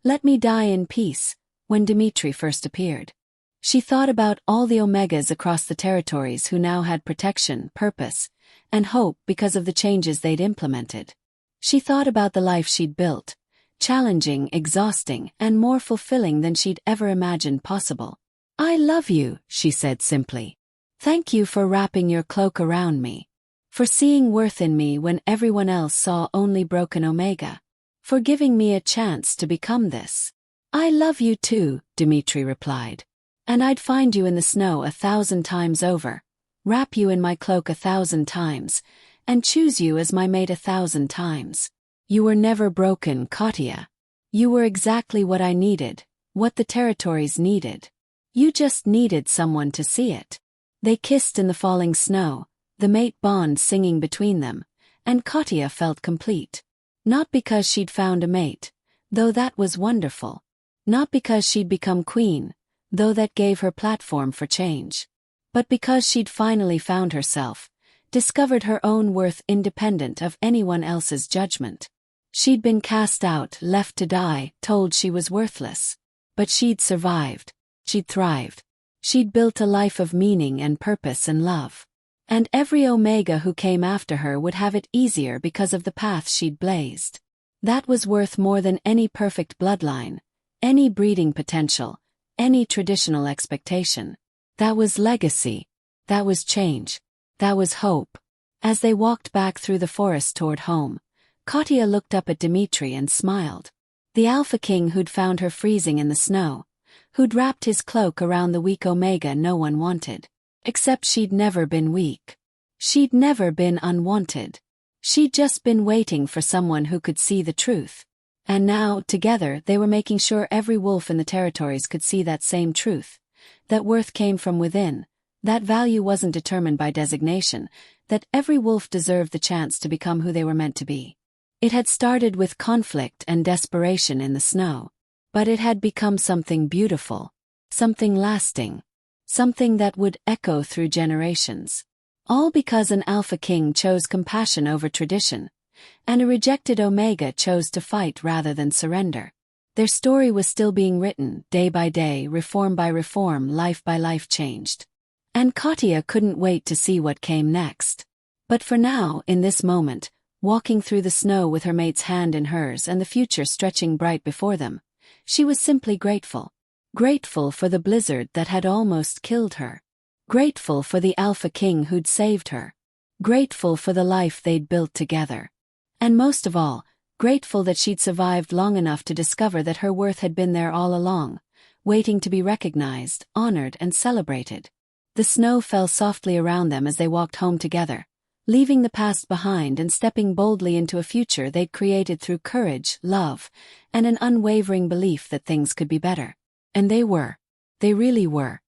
Let me die in peace. When Dimitri first appeared, she thought about all the Omegas across the territories who now had protection, purpose, and hope because of the changes they'd implemented. She thought about the life she'd built, challenging, exhausting, and more fulfilling than she'd ever imagined possible. I love you, she said simply. Thank you for wrapping your cloak around me. For seeing worth in me when everyone else saw only broken Omega. For giving me a chance to become this. I love you too, Dimitri replied. And I'd find you in the snow 1,000 times over, wrap you in my cloak 1,000 times, and choose you as my mate 1,000 times. You were never broken, Katya. You were exactly what I needed, what the territories needed. You just needed someone to see it. They kissed in the falling snow, the mate bond singing between them, and Katya felt complete. Not because she'd found a mate, though that was wonderful. Not because she'd become queen, though that gave her platform for change. But because she'd finally found herself, discovered her own worth independent of anyone else's judgment. She'd been cast out, left to die, told she was worthless. But she'd survived. She'd thrived. She'd built a life of meaning and purpose and love. And every Omega who came after her would have it easier because of the path she'd blazed. That was worth more than any perfect bloodline, any breeding potential, any traditional expectation. That was legacy. That was change. That was hope. As they walked back through the forest toward home, Katya looked up at Dimitri and smiled. The Alpha King who'd found her freezing in the snow, who'd wrapped his cloak around the weak Omega no one wanted. Except she'd never been weak. She'd never been unwanted. She'd just been waiting for someone who could see the truth. And now, together, they were making sure every wolf in the territories could see that same truth. That worth came from within, that value wasn't determined by designation, that every wolf deserved the chance to become who they were meant to be. It had started with conflict and desperation in the snow. But it had become something beautiful, something lasting. Something that would echo through generations. All because an Alpha King chose compassion over tradition, and a rejected Omega chose to fight rather than surrender. Their story was still being written, day by day, reform by reform, life by life changed. And Katya couldn't wait to see what came next. But for now, in this moment, walking through the snow with her mate's hand in hers and the future stretching bright before them, she was simply grateful. Grateful for the blizzard that had almost killed her. Grateful for the Alpha King who'd saved her. Grateful for the life they'd built together. And most of all, grateful that she'd survived long enough to discover that her worth had been there all along, waiting to be recognized, honored, and celebrated. The snow fell softly around them as they walked home together, leaving the past behind and stepping boldly into a future they'd created through courage, love, and an unwavering belief that things could be better. And they were. They really were.